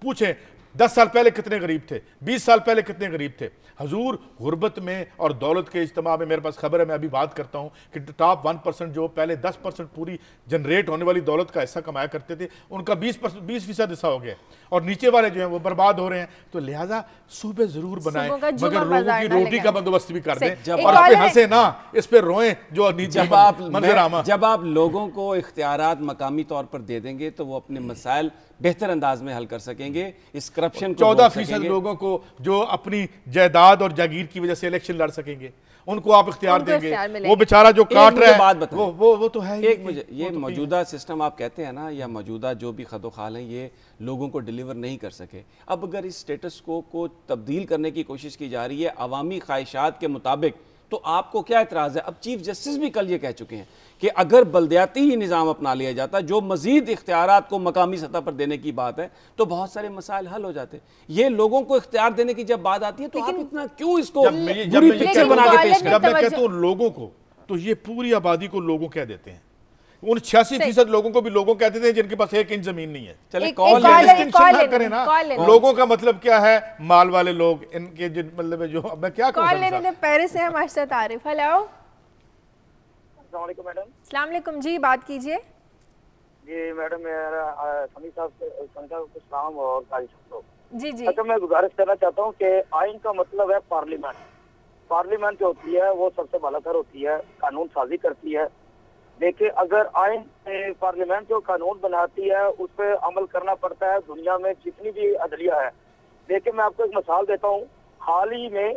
पूछें 10 साल पहले कितने गरीब थे, 20 साल पहले कितने गरीब थे। हजूर गुर्बत में और दौलत के इज्तिमा में मेरे पास खबर है, मैं अभी बात करता हूँ कि टॉप 1% जो पहले 10% पूरी जनरेट होने वाली दौलत का हिस्सा कमाया करते थे, उनका 20% हिस्सा हो गया और नीचे वाले जो हैं वो बरबाद हो रहे हैं। तो लिहाजा सूबे जरूर बनाएं, मगर लोगों की रोटी का बंदोबस्त भी कर दें और इस पे हंसे ना, इस पे रोएं जो जब आप लोगों को इख्तियारात मकामी तौर पर दे देंगे तो वो अपने मसाइल बेहतर अंदाज में हल कर सकेंगे। इस करप्शन 14% लोगों को जो अपनी जायदाद और जागीर की वजह से इलेक्शन लड़ सकेंगे, उनको आप इख्तियार देंगे। वो बेचारा जो काट रहा है वो तो है। एक मुझे ये मौजूदा सिस्टम आप कहते हैं ना, या मौजूदा जो भी खदोखाल हैं ये लोगों को डिलीवर नहीं कर सके। अब अगर इस स्टेटस को तब्दील करने की कोशिश की जा रही है अवामी ख्वाहिशात के मुताबिक, तो आपको क्या एतराज़ है? अब चीफ जस्टिस भी कल ये कह चुके हैं कि अगर बल्दियाती ही निज़ाम अपना लिया जाता, जो मजीद इख्तियारात को मकामी सतह पर देने की बात है, तो बहुत सारे मसाइल हल हो जाते। ये लोगों को इख्तियार देने की जब बात आती है तो आप इतना क्यों इसको पिक्चर बना के पेश करते हैं? जब मैं कहता हूं लोगों को, तो ये पूरी आबादी को लोगों कह देते हैं। उन 86% लोगों को भी लोगों कहते थे जिनके पास 1 इंच जमीन नहीं है। चले कॉल करें ना, लोगों का मतलब क्या है? माल वाले लोग, इनके जो मतलब जो मैं क्या कहूं। पेरिस से हमारे साथ आरिफ। Hello, madam. अस्सलाम वालेकुम जी, बात कीजिए। जी मैडम, मेरा समी साहब को सलाम और जी जी। अच्छा, मैं गुजारिश करना चाहता हूँ कि आइन का मतलब है पार्लियामेंट। पार्लियामेंट जो होती है वो सबसे बालातर होती है, कानून साजी करती है। देखिए, अगर आइन पार्लियामेंट जो कानून बनाती है उस पर अमल करना पड़ता है दुनिया में जितनी भी अदलिया है। देखिए, मैं आपको एक मिसाल देता हूँ। हाल ही में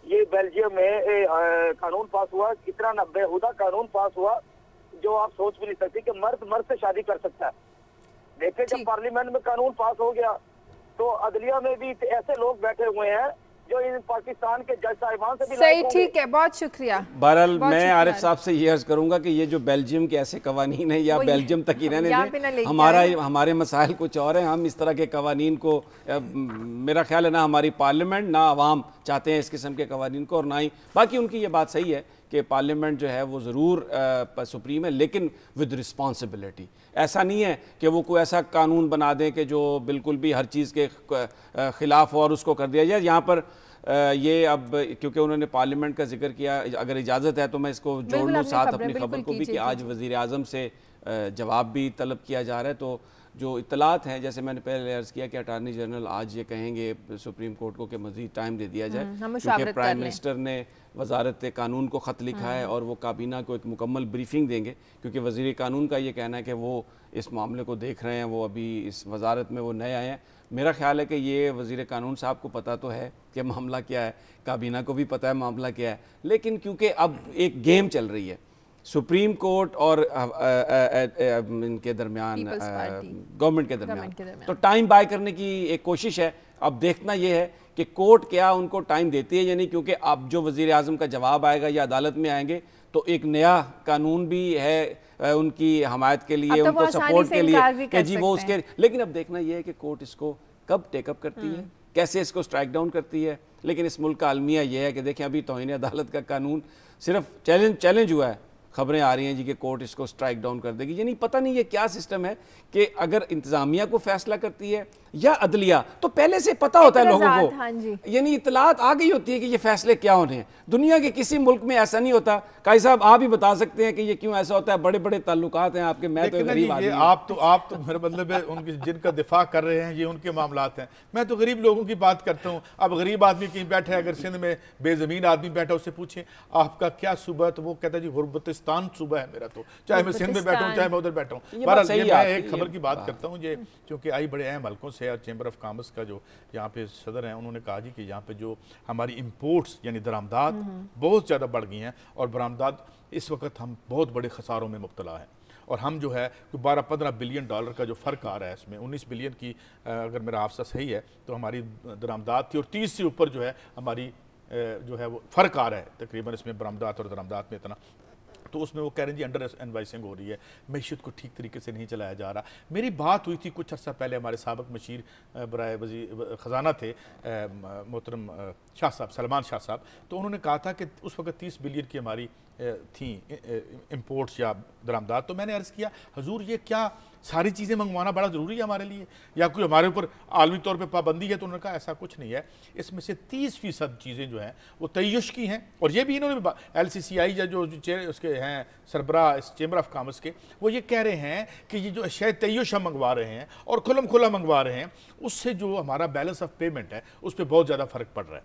ये बेल्जियम में कानून पास हुआ, कितना बेहुदा कानून पास हुआ जो आप सोच भी नहीं सकते कि मर्द से शादी कर सकता है। देखिए, जब पार्लियामेंट में कानून पास हो गया तो अदलिया में भी ऐसे लोग बैठे हुए हैं जो इन पाकिस्तान के जज साहिबान से भी सही, ठीक है, बहुत शुक्रिया। बहरहाल मैं आरिफ साहब से ये अर्ज करूंगा कि ये जो बेल्जियम के ऐसे कवानीन है या बेल्जियम तक ही रहने दें, हमारे मसाइल कुछ और हैं। हम इस तरह के कवानीन को, मेरा ख्याल है ना हमारी पार्लियामेंट ना अवाम चाहते हैं इस किस्म के कवानीन को, और ना ही बाकी उनकी ये बात सही है कि पार्लियामेंट जो है वो ज़रूर सुप्रीम है, लेकिन विद रिस्पॉन्सिबिलिटी। ऐसा नहीं है कि वो कोई ऐसा कानून बना दें कि जो बिल्कुल भी हर चीज़ के ख़िलाफ़ और उसको कर दिया जाए। यहाँ पर ये अब क्योंकि उन्होंने पार्लियामेंट का जिक्र किया, अगर इजाज़त है तो मैं इसको जोड़ लूँ साथ अपनी खबर को भी कि आज वज़ीर आज़म से जवाब भी तलब किया जा रहा है। तो जो इतलात हैं, जैसे मैंने पहले अर्ज़ किया कि अटार्नी जनरल आज ये कहेंगे सुप्रीम कोर्ट को कि मज़ीद टाइम दे दिया जाए, क्योंकि प्राइम मिनिस्टर ने वजारत कानून को ख़त लिखा है और वो काबीना को एक मुकम्मल ब्रीफिंग देंगे, क्योंकि वज़ीर कानून का ये कहना है कि वो इस मामले को देख रहे हैं, वो अभी इस वजारत में वो नए आए हैं। मेरा ख्याल है कि ये वज़ीर कानून साहब को पता तो है कि मामला क्या है, काबीना को भी पता है मामला क्या है, लेकिन क्योंकि अब एक गेम चल रही है सुप्रीम कोर्ट और इनके दरमियान, गवर्नमेंट के दरमियान, तो टाइम बाय करने की एक कोशिश है। अब देखना यह है कि कोर्ट क्या उनको टाइम देती है या नहीं, क्योंकि अब जो वज़ीर आज़म का जवाब आएगा या अदालत में आएंगे तो एक नया कानून भी है उनकी हमायत के लिए, उनको सपोर्ट के लिए कि जी वो उसके, लेकिन अब देखना यह है कि कोर्ट इसको कब टेकअप करती है, कैसे इसको स्ट्राइक डाउन करती है। लेकिन इस मुल्क का अलमिया यह है कि देखें अभी तौहीन अदालत का कानून सिर्फ चैलेंज हुआ है, खबरें आ रही हैं जी कि कोर्ट इसको स्ट्राइक डाउन कर देगी। यानी पता नहीं ये क्या सिस्टम है कि अगर इंतजामिया को फैसला करती है या अदलिया, तो पहले से पता होता है लोगों को, हाँ जी। यानी इतलात आ गई होती है कि ये फैसले क्या होने हैं। दुनिया के किसी मुल्क में ऐसा नहीं होता। काई साहब आप ही बता सकते हैं कि ये क्यों ऐसा होता है, बड़े बड़े ताल्लुकात हैं आपके, मैं तो गरीब आदमी। आप तो मेरा मतलब है उनकी जिनका दिफा कर रहे हैं ये उनके मामलात हैं, मैं तो गरीब लोगों की बात करता हूँ। अब गरीब आदमी कहीं बैठे, अगर सिंध में बेजमीन आदमी बैठा, उससे पूछे आपका क्या सूबा है, तो वो कहता है जी गुरबतिस्तान सूबा है मेरा, तो चाहे मैं सिंध में बैठा हूँ चाहे मैं उधर बैठा हूँ। मैं एक खबर की बात करता हूँ, ये क्योंकि आई बड़े अहम हल्कों से, और चैम्बर ऑफ कॉमर्स का जो यहाँ पे सदर हैं उन्होंने कहा जी कि यहाँ पे जो हमारी इंपोर्ट्स यानी दरामदात बहुत ज़्यादा बढ़ गई हैं, और बरामदात इस वक्त हम बहुत बड़े खसारों में मुब्तला हैं। और हम जो है 12-15 बिलियन डॉलर का जो फ़र्क आ रहा है, इसमें 19 बिलियन की अगर मेरा हादसा सही है तो हमारी दरामदात थी, और 30 से ऊपर जो है हमारी जो है वो फ़र्क आ रहा है तकरीबन इसमें बरामदात और दरामदात में इतना। तो उसमें वो कह रहे हैं जी अंडर इनवाइसिंग हो रही है, मैशत को ठीक तरीके से नहीं चलाया जा रहा। मेरी बात हुई थी कुछ अर्सा पहले, हमारे साबिक मशीर बराए वज़ीर ख़जाना थे मोहतरम शाह साहब, सलमान शाह साहब, तो उन्होंने कहा था कि उस वक्त 30 बिलियन की हमारी थी इंपोर्ट्स या दरामदात। तो मैंने अर्ज़ किया हुजूर ये क्या सारी चीज़ें मंगवाना बड़ा ज़रूरी है हमारे लिए, या कोई हमारे ऊपर आलमी तौर पे पाबंदी है? तो उन्होंने कहा ऐसा कुछ नहीं है, इसमें से 30% चीज़ें जो हैं वो तय्युश की हैं। और ये भी इन्होंने LCCI या जो उसके हैं सरबराह इस चैम्बर ऑफ कॉमर्स के, वो ये कह रहे हैं कि ये जो अशया तय्युश हम मंगवा रहे हैं और खुलम खुला मंगवा रहे हैं, उससे जो हमारा बैलेंस ऑफ पेमेंट है उस पर बहुत ज़्यादा फ़र्क पड़ रहा है,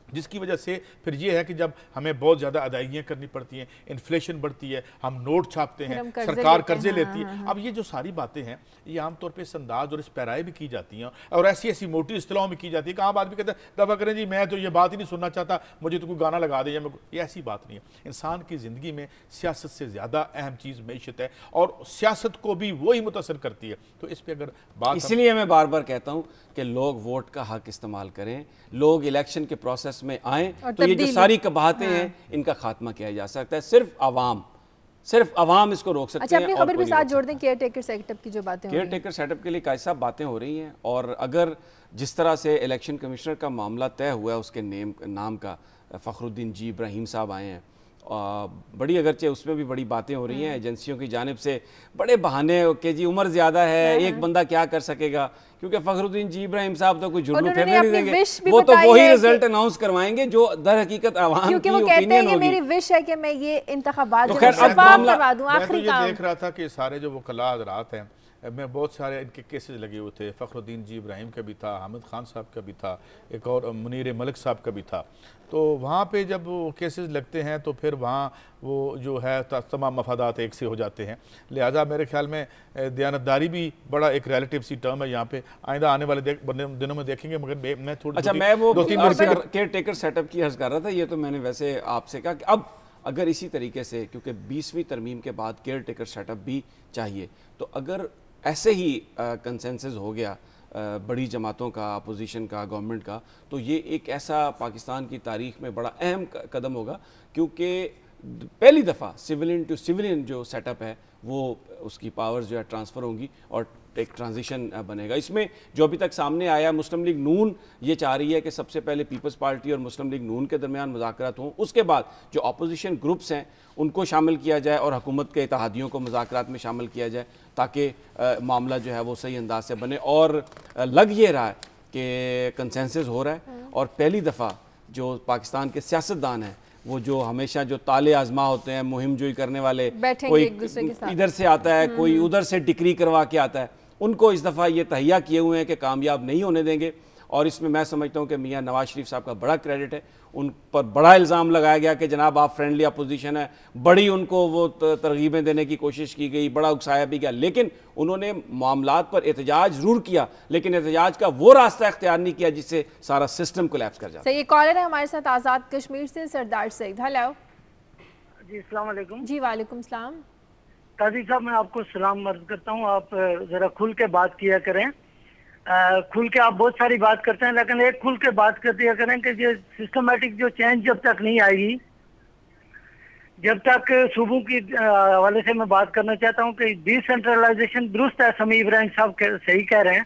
जिसकी वजह से फिर ये है कि जब हमें बहुत ज़्यादा अदायगियाँ करनी पड़ती हैं, इन्फ्लेशन बढ़ती है, हम नोट छापते हैं, सरकार कर्जे लेती है। अब ये जो सारी बातें हैं ये आमतौर पे इस अंदाज और इस पैराए में की जाती हैं, और ऐसी ऐसी मोटी इस्तिलाहों में की जाती है कि आम आदमी कहते हैं दफ़ा करें जी मैं तो ये बात ही नहीं सुनना चाहता, मुझे तो कोई गाना लगा दे, ये ऐसी बात नहीं है। इंसान की ज़िंदगी में सियासत से ज़्यादा अहम चीज़ मैशत है, और सियासत को भी वही मुतासर करती है। तो इस पर अगर बात, इसलिए मैं बार बार कहता हूँ कि लोग वोट का हक इस्तेमाल करें, लोग इलेक्शन के प्रोसेस में आएँ, तो ये जो सारी कबाहतें हैं इनका खात्मा किया जा सकता है। सिर्फ आवाम इसको रोक सकते हैं। अपनी खबर भी साथ जोड़ दें, केयर टेकर सेटअप की जो बातें, केयर टेकर सेटअप के लिए कैसा बातें हो रही हैं, और अगर जिस तरह से इलेक्शन कमिश्नर का मामला तय हुआ है, उसके नाम का फ़खरुद्दीन जी इब्राहिम साहब आए हैं, बड़ी अगरचे उसमें भी बड़ी बातें हो रही हैं एजेंसियों की जानिब से, बड़े बहाने कि जी उम्र ज़्यादा है, एक बंदा क्या कर सकेगा, क्योंकि फ़खरुद्दीन जी इब्राहिम साहब तो कोई जुर्म फेरने नहीं देंगे, वो तो वही रिजल्ट अनाउंस करवाएंगे जो दर हकीकत आवाम की ओपिनियन होगी। मेरी विश है कि मैं ये इंतखाबात तो खैर अब मामला आखिरी काम देख रहा था कि सारे जो वकला हज़रात हैं, मैं बहुत सारे इनके केसेस लगे हुए थे, फ़खरुद्दीन जी इब्राहिम का भी था, हामिद खान साहब का भी था, एक और मुनीर मलिक साहब का भी था। तो वहाँ पे जब वो केसेस लगते हैं तो फिर वहाँ वो जो है तमाम मफादात एक से हो जाते हैं। लिहाजा मेरे ख्याल में दयानतदारी भी बड़ा एक रिलेटिव सी टर्म है यहाँ पे, आइंदा आने वाले दिनों में देखेंगे। मगर मैं थोड़ी अच्छा मैं वो केयर टेकर सेटअप की अर्ज कर रहा था, ये तो मैंने वैसे आपसे कहा कि अब अगर इसी तरीके से, क्योंकि 20वीं तरमीम के बाद केयर टेकर सेटअप भी चाहिए, तो अगर ऐसे ही कंसेंसस हो गया बड़ी जमातों का, अपोजिशन का, गवर्नमेंट का, तो ये एक ऐसा पाकिस्तान की तारीख में बड़ा अहम कदम होगा, क्योंकि पहली दफ़ा सिविलियन टू सिविलियन जो सेटअप है वो उसकी पावर्स जो है ट्रांसफ़र होंगी और एक ट्रांजिशन बनेगा। इसमें जो अभी तक सामने आया, मुस्लिम लीग नून ये चाह रही है कि सबसे पहले पीपल्स पार्टी और मुस्लिम लीग नून के दरमियान मुज़ाकरात हों, उसके बाद जो अपोजिशन ग्रुप्स हैं उनको शामिल किया जाए और हुकूमत के इत्तेहादियों को मुज़ाकरात में शामिल किया जाए, ताकि मामला जो है वो सही अंदाज से बने। और लग ये रहा है कि कंसेंसस हो रहा है, और पहली दफ़ा जो पाकिस्तान के सियासतदान हैं वो जो हमेशा जो ताले आजमा होते हैं, मुहिम जोई करने वाले, कोई इधर से आता है, कोई उधर से डिक्री करवा के आता है, उनको इस दफ़ा ये तहिया किए हुए हैं कि कामयाब नहीं होने देंगे। और इसमें मैं समझता हूँ कि मियाँ नवाज शरीफ साहब का बड़ा क्रेडिट है, उन पर बड़ा इल्ज़ाम लगाया गया कि जनाब आप फ्रेंडली अपोजिशन है, बड़ी उनको वो तरगीबें देने की कोशिश की गई, बड़ा उकसाया भी गया, लेकिन उन्होंने मामलात पर एहतजाज ज़रूर किया, लेकिन एहतजाज का वो रास्ता इख्तियार नहीं किया जिससे सारा सिस्टम कोलैप्स कर जाता है। ये कॉलर है हमारे साथ आज़ाद कश्मीर से सरदार सईद। हेलो जी, अस्सलाम वालेकुम। जी वालेकुम सलाम। काजी साहब मैं आपको सलाम अर्ज करता हूँ, आप ज़रा खुल के बात किया करें। खुल के आप बहुत सारी बात करते हैं, लेकिन एक खुल के बात कर दिया करें कि ये सिस्टमेटिक जो चेंज जब तक नहीं आएगी, जब तक सूबों की हवाले से मैं बात करना चाहता हूं कि डिसेंट्रलाइजेशन दुरुस्त है, समी इब्राहिम साहब सही कह रहे हैं,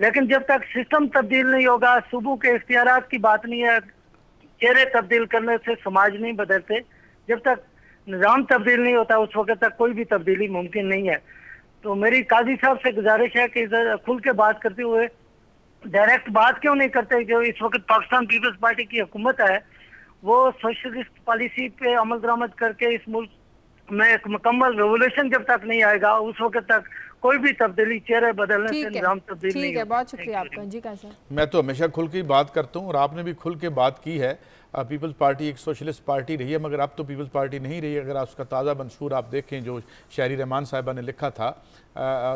लेकिन जब तक सिस्टम तब्दील नहीं होगा, सूबों के इख्तियारात की बात नहीं है, चेहरे तब्दील करने से समाज नहीं बदलते, जब तक निज़ाम तब्दील नहीं होता उस वक्त तक कोई भी तब्दीली मुमकिन नहीं है। तो मेरी काजी साहब से गुजारिश है कि खुल के बात करते हुए डायरेक्ट बात क्यों नहीं करते। जो इस वक्त पाकिस्तान पीपल्स पार्टी की हुकूमत है वो सोशलिस्ट पॉलिसी पे अमल दरामद करके इस मुल्क में एक मुकम्मल रेवोल्यूशन जब तक नहीं आएगा उस वक्त तक कोई भी तब्दीली चेहरे बदलने से निजाम तब्दील नहीं है। बहुत शुक्रिया आपका जी। कैसा मैं तो हमेशा खुल के बात करता हूँ और आपने भी खुल के बात की है। पीपल्स पार्टी एक सोशलिस्ट पार्टी रही है, मगर अब तो पीपल्स पार्टी नहीं रही। अगर आप उसका ताज़ा मंशूर आप देखें जो शहरी रहमान साहिबा ने लिखा था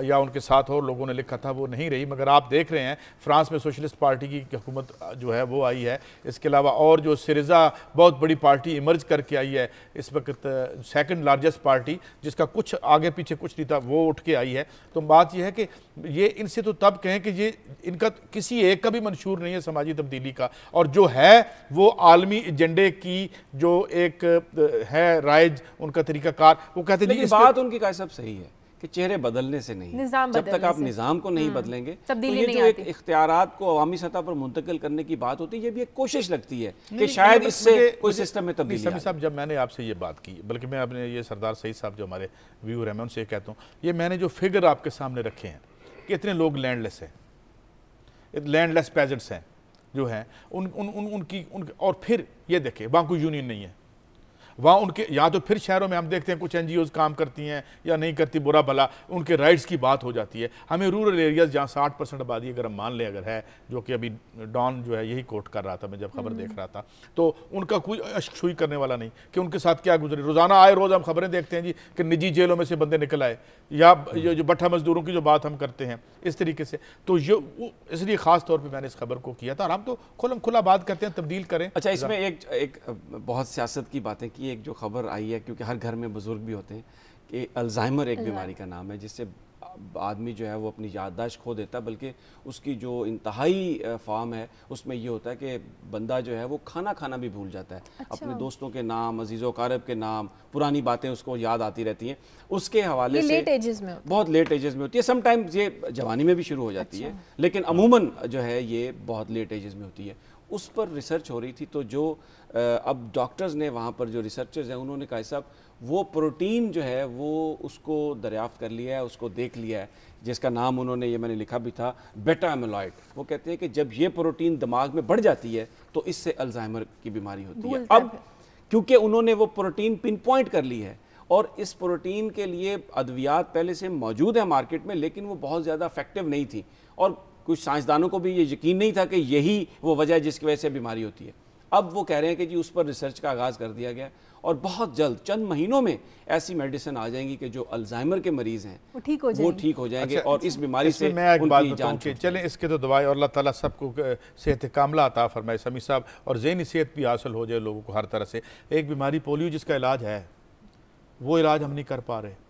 या उनके साथ और लोगों ने लिखा था, वो नहीं रही। मगर आप देख रहे हैं फ्रांस में सोशलिस्ट पार्टी की हुकूमत जो है वो आई है। इसके अलावा और जो सिरिज़ा बहुत बड़ी पार्टी इमर्ज करके आई है इस वक्त, सेकंड लार्जेस्ट पार्टी, जिसका कुछ आगे पीछे कुछ नहीं था, वो उठ के आई है। तो बात यह है कि ये इनसे तो तब कहें कि ये इनका किसी एक का भी मंशूर नहीं है समाजी तब्दीली का, और जो है वो आलमी एजेंडे की जो एक है राइज उनका तरीकाकार, वो कहते हैं बात उनकी का सब सही है कि चेहरे बदलने से नहीं, जब तक आप निज़ाम को नहीं बदलेंगे तो ये जो एक इख्तियारात को अवामी सतह पर मुंतकिल करने की बात होती है, ये भी एक कोशिश लगती है कि शायद इससे कोई सिस्टम में तब्दीली। समी साहब, जब मैंने आपसे ये बात की, बल्कि मैं अपने ये सरदार सईद साहब जो हमारे व्यूअर हैं मैं उनसे कहता हूँ, ये मैंने जो फिगर आपके सामने रखे हैं कि इतने लोग लैंडलेस हैं, लैंडलेस पेजेंट्स हैं जो हैं उनकी और फिर ये देखें वहाँ कोई यूनियन नहीं है, वहाँ उनके यहाँ तो फिर शहरों में हम देखते हैं कुछ एनजीओज काम करती हैं या नहीं करती, बुरा भला उनके राइट्स की बात हो जाती है। हमें रूरल एरियाज़ जहाँ 60% आबादी अगर हम मान लें अगर है, जो कि अभी डॉन जो है यही कोट कर रहा था, मैं जब खबर देख रहा था, तो उनका कोई अशुई करने वाला नहीं कि उनके साथ क्या गुजरे। रोज़ाना आए रोज़ हम खबरें देखते हैं जी कि निजी जेलों में से बंदे निकल आए, या जो भट्ठा मजदूरों की जो बात हम करते हैं इस तरीके से। तो ये इसलिए ख़ास तौर पर मैंने इस खबर को किया था, और हम तो खुलम खुला बात करते हैं, तब्दील करें। अच्छा, इसमें एक बहुत सियासत की बातें की, एक जो खबर आई है, क्योंकि हर घर में बुजुर्ग भी होते हैं, कि अल्जाइमर एक बीमारी का नाम है जिससे आदमी जो है वो अपनी याददाश्त खो देता है, बल्कि उसकी जो इंतहाई फॉर्म है उसमें ये होता है कि बंदा जो है वो खाना खाना भी भूल जाता है। अच्छा। अपने दोस्तों के नाम, अजीज़ो कारब के नाम, पुरानी बातें उसको याद आती रहती हैं। उसके हवाले से लेट एजेस में बहुत लेट एजेस में होती है, समटाइम्स ये जवानी में भी शुरू हो जाती है, लेकिन अमूमन जो है ये बहुत लेट एजेस में होती है। उस पर रिसर्च हो रही थी, तो जो अब डॉक्टर्स ने वहाँ पर जो रिसर्चर्स हैं उन्होंने कहा साहब वो प्रोटीन जो है वो उसको दरियाफ्त कर लिया है, उसको देख लिया है, जिसका नाम उन्होंने, ये मैंने लिखा भी था, बेटा एमिलॉइड। वो कहते हैं कि जब ये प्रोटीन दिमाग में बढ़ जाती है तो इससे अल्जाइमर की बीमारी होती है। अब क्योंकि उन्होंने वो प्रोटीन पिन पॉइंट कर ली है, और इस प्रोटीन के लिए अद्वियात पहले से मौजूद है मार्केट में, लेकिन वो बहुत ज़्यादा इफेक्टिव नहीं थी, और कुछ साइंसदानों को भी ये यकीन नहीं था कि यही वो वजह है जिसकी वजह से बीमारी होती है। अब वो कह रहे हैं कि जी उस पर रिसर्च का आगाज़ कर दिया गया, और बहुत जल्द चंद महीनों में ऐसी मेडिसिन आ जाएंगी कि जो अल्जाइमर के मरीज़ हैं वो ठीक हो जाएंगे। अच्छा, और इस बीमारी से मैं एक बात बताऊं कि चलें इसके तो दवाई, और अल्लाह ताला सबको सेहत कामला अता फरमाए समी साहब, और ज़हनी सेहत भी हासिल हो जाए लोगों को हर तरह से। एक बीमारी पोलियो जिसका इलाज है, वो इलाज हम नहीं कर पा रहे।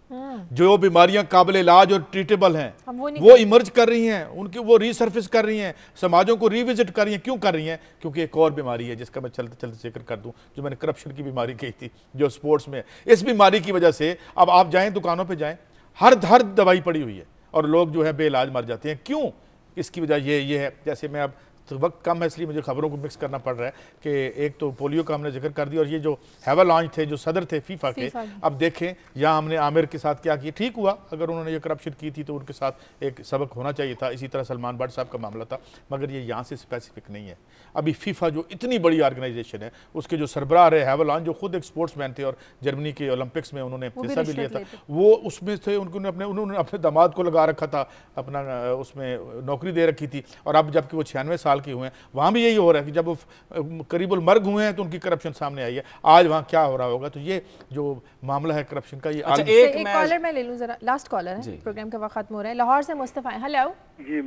जो बीमारियां काबिल इलाज और ट्रीटेबल हैं वो इमर्ज कर रही हैं, उनकी वो रीसर्फेस कर रही हैं, समाजों को रिविजिट कर रही हैं। क्यों कर रही हैं? क्योंकि एक और बीमारी है जिसका मैं चलते चलते जिक्र कर दूं, जो मैंने करप्शन की बीमारी कही थी जो स्पोर्ट्स में। इस बीमारी की वजह से अब आप जाएं दुकानों पे जाएं, हर दवाई पड़ी हुई है और लोग जो है बेइलाज मर जाते हैं। क्यों? इसकी वजह ये है, जैसे मैं अब तो वक्त कम है इसलिए मुझे खबरों को मिक्स करना पड़ रहा है कि एक तो पोलियो का हमने जिक्र कर दिया, और ये जो हैवलॉन्च थे जो सदर थे फीफा के, अब देखें यहाँ हमने आमिर के साथ क्या किया। ठीक हुआ अगर उन्होंने ये करप्शन की थी तो उनके साथ एक सबक होना चाहिए था। इसी तरह सलमान भट्ट साहब का मामला था, मगर ये यहाँ से स्पेसिफिक नहीं है। अभी फीफा जो इतनी बड़ी ऑर्गेनाइजेशन है, उसके जो सरबराह रहे हैवलॉन्च, जो खुद एक स्पोर्ट्समैन थे और जर्मनी के ओलंपिक्स में उन्होंने हिस्सा भी लिया था, वो उसमें थे। उन्होंने अपने दामाद को लगा रखा था, अपना उसमें नौकरी दे रखी थी, और अब जबकि वो 96 साल के हुए हैं, वहाँ भी यही हो रहा है कि जब वो करीबुल मर्ग हुए हैं तो उनकी करप्शन सामने आई है। आज वहाँ क्या हो रहा होगा? तो ये जो मामला है करप्शन का, ये एक कॉलर मैं ले लूँ जरा, लास्ट कॉलर है, प्रोग्राम का वक्त खत्म हो रहा है। लाहौर से मुस्तफा है। हेलो जी,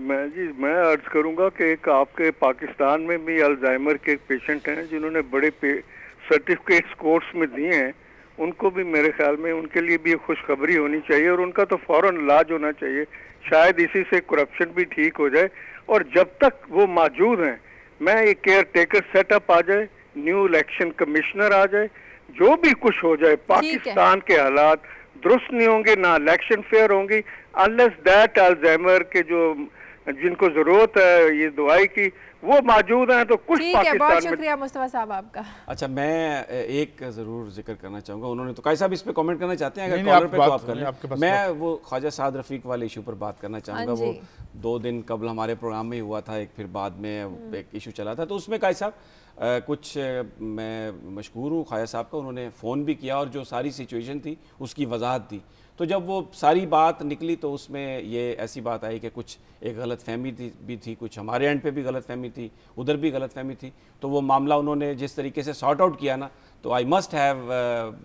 मैं अर्ज करूंगा कि एक आपके पाकिस्तान में भी अल्जाइमर के पेशेंट हैं जिन्होंने बड़े सर्टिफिकेट्स कोर्स में दिए हैं, उनको भी मेरे ख्याल में उनके लिए भी खुशखबरी होनी चाहिए, और उनका तो फौरन इलाज होना चाहिए। शायद इसी से करप्शन भी ठीक हो जाए। और जब तक वो मौजूद हैं, मैं ये केयर टेकर सेटअप आ जाए, न्यू इलेक्शन कमिश्नर आ जाए, जो भी कुछ हो जाए, पाकिस्तान के हालात दुरुस्त नहीं होंगे, ना इलेक्शन फेयर होंगी, अनलेस दैट अल्जाइमर के जो जिनको जरूरत है ये दवाई की वो मौजूद हैं, तो कुछ पाकिस्तान बहुत शुक्रिया मुस्तफा साहब आपका। अच्छा, मैं एक जरूर जिक्र करना चाहूँगा, उन्होंने तो काई साहब इस पे कमेंट करना चाहते हैं, अगर कॉलर पे तो आप कर लें। मैं वो ख्वाजा साद रफीक वाले इशू पर बात करना चाहूँगा। वो 2 दिन कबल हमारे प्रोग्राम में हुआ था, एक फिर बाद में एक इशू चला था, तो उसमें काई साहब कुछ मैं मशकूर हूँ ख्वाजा साहब का, उन्होंने फ़ोन भी किया और जो सारी सिचुएशन थी उसकी वजाहत दी। तो जब वो सारी बात निकली तो उसमें ये ऐसी बात आई कि कुछ एक गलत फहमी भी थी, कुछ हमारे एंड पे भी गलत फहमी थी, उधर भी गलत फहमी थी। तो वो मामला उन्होंने जिस तरीके से सॉर्ट आउट किया ना, तो आई मस्ट हैव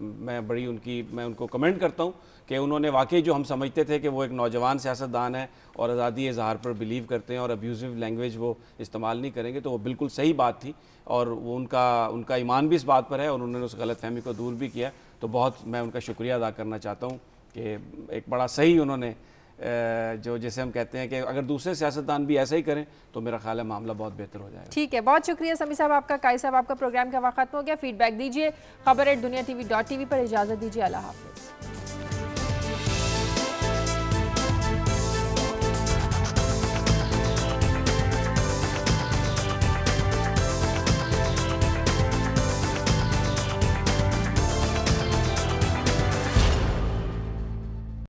मैं उनको कमेंट करता हूँ कि उन्होंने वाकई जो हम समझते थे कि वो एक नौजवान सियासतदान है और आज़ादी इजहार पर बिलीव करते हैं और अब्यूज़िव लैंग्वेज वो इस्तेमाल नहीं करेंगे, तो वो बिल्कुल सही बात थी और वो उनका ईमान भी इस बात पर है और उन्होंने उस गलत फहमी को दूर भी किया। तो बहुत मैं उनका शुक्रिया अदा करना चाहता हूँ कि एक बड़ा सही उन्होंने जो जैसे हम कहते हैं कि अगर दूसरे सियासतदान भी ऐसा ही करें तो मेरा ख्याल है मामला बहुत बेहतर हो जाएगा। ठीक है, बहुत शुक्रिया समी साहब आपका। काई साहब आपका प्रोग्राम का वक्त खत्म हो गया। फीडबैक दीजिए खबर@duniatv.tv पर। इजाज़त दीजिए, अल्लाह हाफ़िज़।